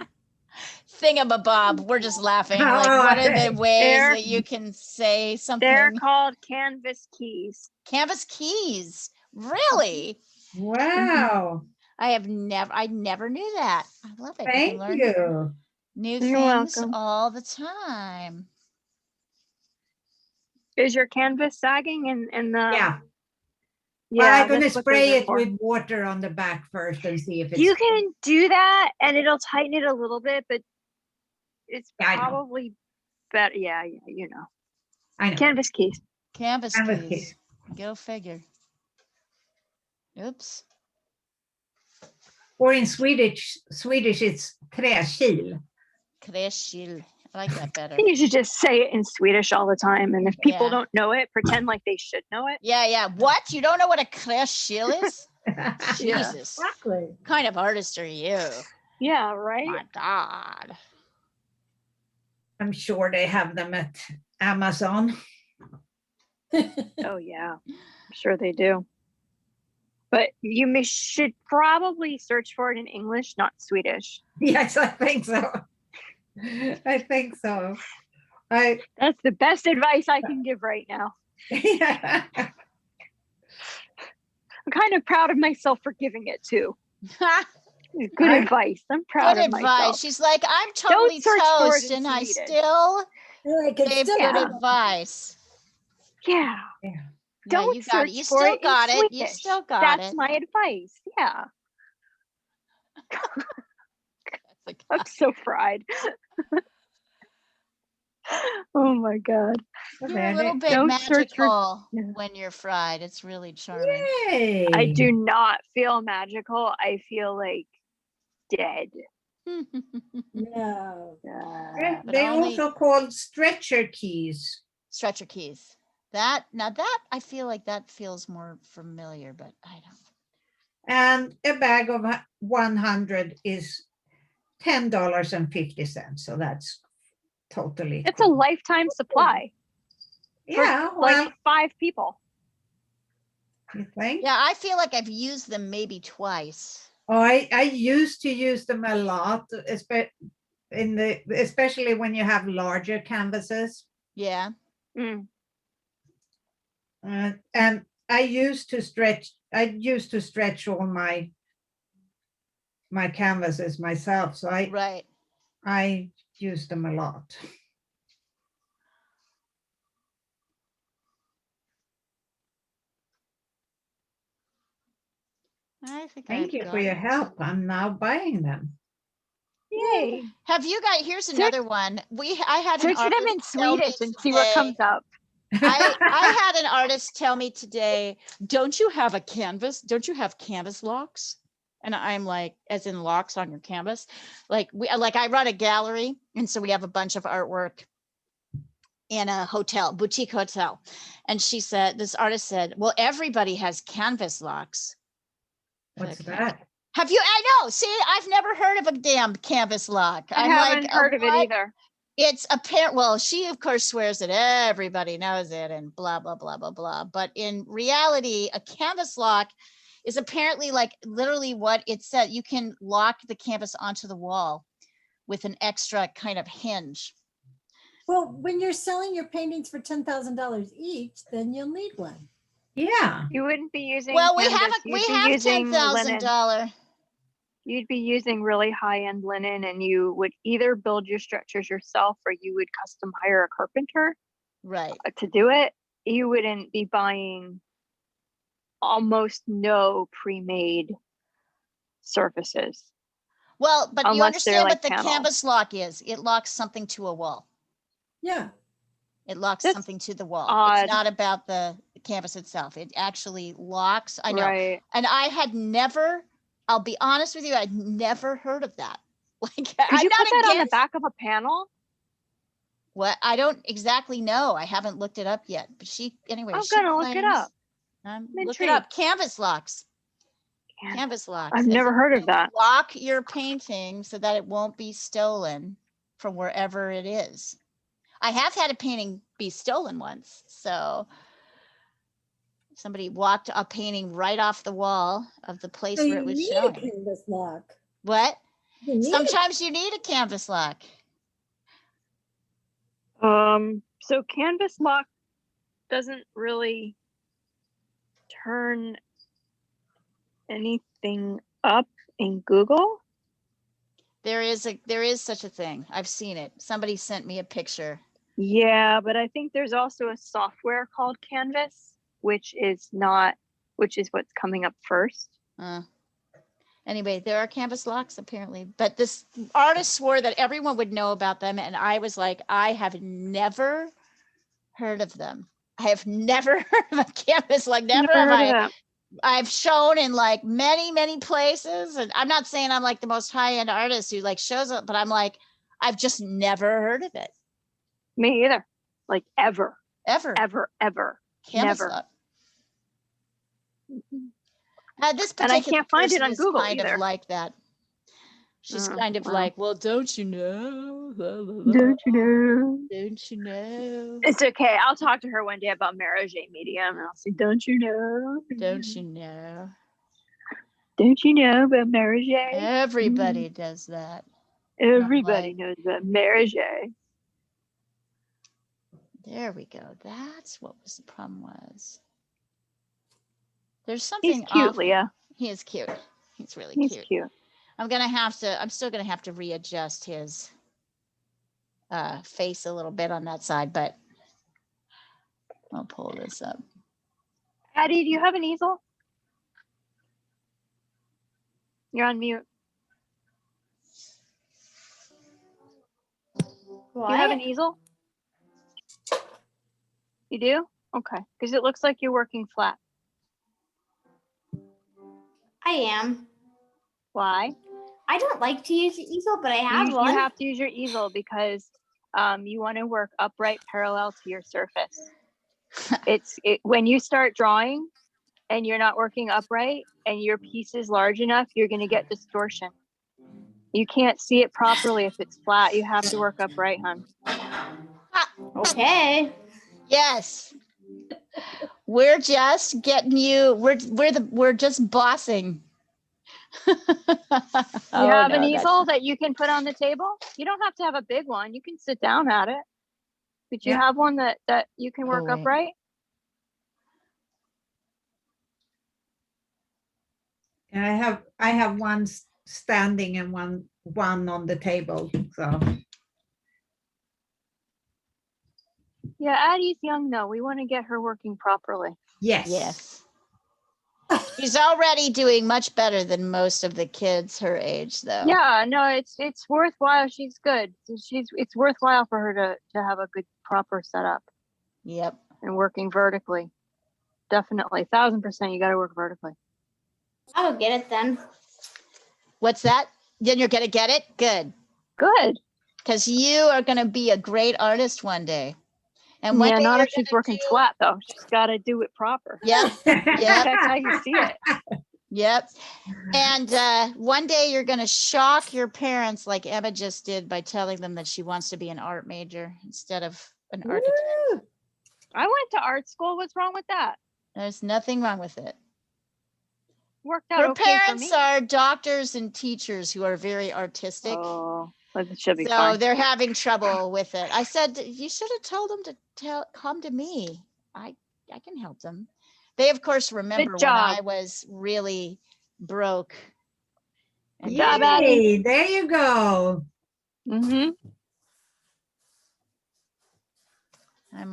Thingamabob. We're just laughing. Like, what are the ways that you can say something? They're called canvas keys. Canvas keys. Really? Wow. I never knew that. I love it. Thank you. New You're things welcome. all the time. Is your canvas sagging in the? Yeah. Yeah. Well, I'm gonna that's what spray those are it for. with water on the back first and see if it's. You can do that, and it'll tighten it a little bit, but it's Yeah, I know. probably better. Yeah, you know. I know. Canvas keys. Canvas Canvas keys. keys. Go figure. Oops. Or in Swedish it's träkil. Träkil. I like that better. I think you should just say it in Swedish all the time, and if people Yeah. don't know it, pretend like they should know it. Yeah. What? You don't know what a träkil is? Jesus. Exactly. What kind of artist are you? Yeah, right. My God. I'm sure they have them at Amazon. Oh yeah, I'm sure they do. But you should probably search for it in English, not Swedish. Yes, I think so. I think so. That's the best advice I can give right now. Yeah. I'm kind of proud of myself for giving it too. Good advice. I'm proud Good of myself. advice. She's like, I'm totally search for it toast, in and I Swedish. still Like it's gave still good advice. Yeah. Yeah. Yeah, Don't you got it. search You for still it in got it. You Swedish. still got That's it. my advice. Yeah. That's I'm so fried. Oh my God. You're a little bit Don't search for- magical Yeah. when you're fried. It's really charming. Yay. I do not feel magical. I feel like dead. No. Yeah, But they only- also called stretcher keys. Stretcher keys. Now that I feel like that feels more familiar, but I don't. And a bag of 100 is $10.50. So that's totally. It's a cool. lifetime supply for Yeah, well, like 5 people. you think? Yeah, I feel like I've used them maybe twice. Oh, I used to use them a lot, especially when you have larger canvases. Yeah. Mm. And I used to stretch all my canvases myself. So Right. I use them a lot. I think Thank I've you for got your it. help. I'm now buying them. Yay. Have you got, here's Search- another one. I had an Search them in artist tell me Swedish and see what today- comes up. I had an artist tell me today, don't you have a canvas? Don't you have canvas locks? And I'm like, as in locks on your canvas? Like I run a gallery, and so we have a bunch of artwork in a hotel, boutique hotel. And this artist said, well, everybody has canvas locks. What's Okay. that? Have you? I know. See, I've never heard of a damn canvas lock. I I'm haven't like, heard of it what? either. It's apparent. Well, she of course swears that everybody knows it and blah blah blah blah blah. But in reality, a canvas lock is apparently like literally what it said. You can lock the canvas onto the wall with an extra kind of hinge. Well, when you're selling your paintings for $10,000 each, then you'll need one. Yeah. You wouldn't be using Well, canvas. we have $10,000. You'd be using really high-end linen, and you would either build your structures yourself or you would custom hire a carpenter Right. to do it. You wouldn't be buying almost no pre-made surfaces. Well, but you Unless they're understand like what the panels. canvas lock is. It locks something to a wall. Yeah. It locks That's something to the wall. odd. It's not about the canvas itself. It actually locks. I know. Right. And I had never, I'll be honest with you, I'd never heard of that. Like, Could I'm you not put that on the against back of a panel? what I don't exactly know. I haven't looked it up yet. But anyway, I'm she gonna look it claims- up. Look it up. Canvas locks. Canvas. Canvas locks. I've It's never heard of to that. Lock your painting so that it won't be stolen from wherever it is. I have had a painting be stolen once. So somebody walked a painting right off the wall of the place So where you it was need showing. a canvas lock. What? You need Sometimes you need a canvas lock. So canvas lock doesn't really turn anything up in Google. There is such a thing. I've seen it. Somebody sent me a picture. Yeah, but I think there's also a software called Canvas, which is what's coming up first. Anyway, there are canvas locks apparently, but this artist swore that everyone would know about them. And I was like, I have never heard of them. I have never heard of a canvas lock. Never have heard of that. I've shown in like many, many places. And I'm not saying I'm like the most high-end artist who like shows up, but I'm like, I've just never heard of it. Me either. Like ever. Ever. Canvas Never. lock. This And I particular can't find it person on is Google kind either. of like that. She's kind of wow. like, well, don't you know? Don't you know? Don't you know? It's okay. I'll talk to her one day about Mirage Medium, and I'll say, "Don't you know? Don't you know? Don't you know about Mirage?" Everybody does that. Everybody like- knows about Mirage. There we go. That's what was the problem was. There's something He's cute, off. Leah. He is cute. He's really He's cute. cute. I'm still gonna have to readjust his face a little bit on that side, but I'll pull this up. Addie, do you have an easel? You're on mute. What? Do you have an easel? You do? Okay. Because it looks like you're working flat. I am. Why? I don't like to use the easel, but I have You one. have to use your easel because you want to work upright parallel to your surface. When you start drawing and you're not working upright and your piece is large enough, you're going to get distortion. You can't see it properly if it's flat. You have to work upright, hon. Okay. Yes. We're just getting you, we're just bossing. You have an no, easel that you can put on the table? You don't have to have a big one. You can sit down at it. But you Yeah. have one that you can work Oh, wait. upright? And I have one standing and one on the table. So Yeah, Addie's young though. We want to get her working properly. yes. Yes. She's already doing much better than most of the kids her age, though. Yeah, no, it's worthwhile. She's good. It's worthwhile for her to have a good proper setup Yep. and working vertically. Definitely, 1000%. You got to work vertically. I'll get it then. What's that? Then you're gonna get it? Good. Good. Because you are gonna be a great artist one day. And one Yeah, day not you're if she's gonna working do- flat though. She's got to do it proper. Yep. Yep. That's how you see it. Yep. And one day you're gonna shock your parents like Emma just did by telling them that she wants to be an art major instead of an architect. Woo! I went to art school. What's wrong with that? There's nothing wrong with it. Worked out Her okay for parents me. are doctors and teachers who are very artistic. Oh, but it should be So fine. they're having trouble with it. I said, you should have told them to come to me. I can help them. They, of course, remember when job. I was really broke. And Good job, Addie. Yay, there you go. Mm-hmm. I'm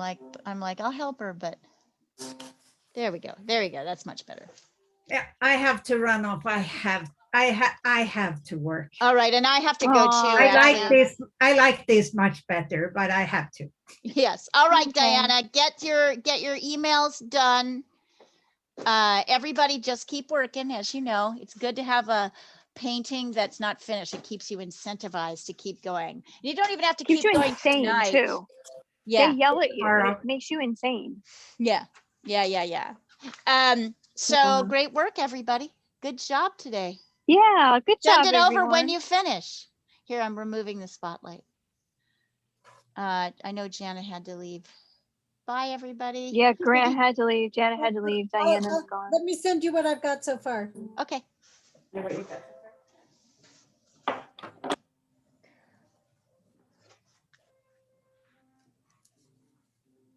like, I'll help her, but there we go. There we go. That's much better. Yeah, I have to run off. I have to work. All right, and I have to go Aw, too. I like Ashley. this. I like this much better, but I have to. Yes. All right, Okay. Diana, get your emails done. Everybody just keep working. As you know, it's good to have a painting that's not finished. It keeps you incentivized to keep going. You don't even have to Keeps keep you going insane tonight. too. Yeah. They yell at you. Or- It makes you insane. Yeah. So Yeah. great work, everybody. Good job today. Yeah, good job, Send it over when everyone. you finish. Here, I'm removing the spotlight. I know Janet had to leave. Bye, everybody. Yeah, Grant had to leave. Janet had to leave. Diana's Oh, gone. let me send you what I've got so far. Okay.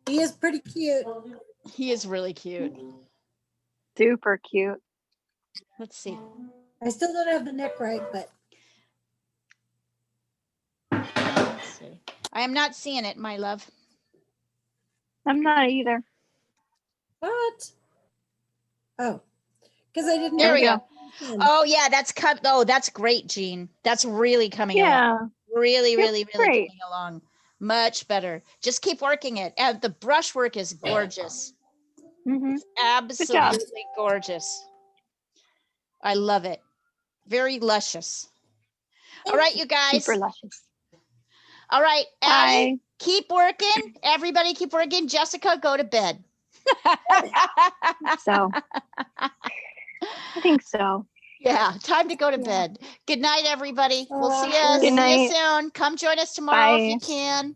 He is pretty cute. He is really cute. Super cute. Let's see. I still don't have the neck right, but Let's see. I am not seeing it, my love. I'm not either. what? Oh, because I didn't. There we go. Oh yeah, that's cut. Oh, that's great, Jean. That's really coming along. Yeah. Really, Yep, really, really great. coming along. Much better. Just keep working it. And the brushwork is gorgeous. Mm-hmm. Absolutely gorgeous. I love it. Very luscious. All right, you guys. Super luscious. All right, Addie, Bye. keep working. Everybody keep working. Jessica, go to bed. So, I think so. Yeah, time to go to Yeah. bed. Good night, everybody. We'll see Good you night. soon. Come join us tomorrow if you Bye. can.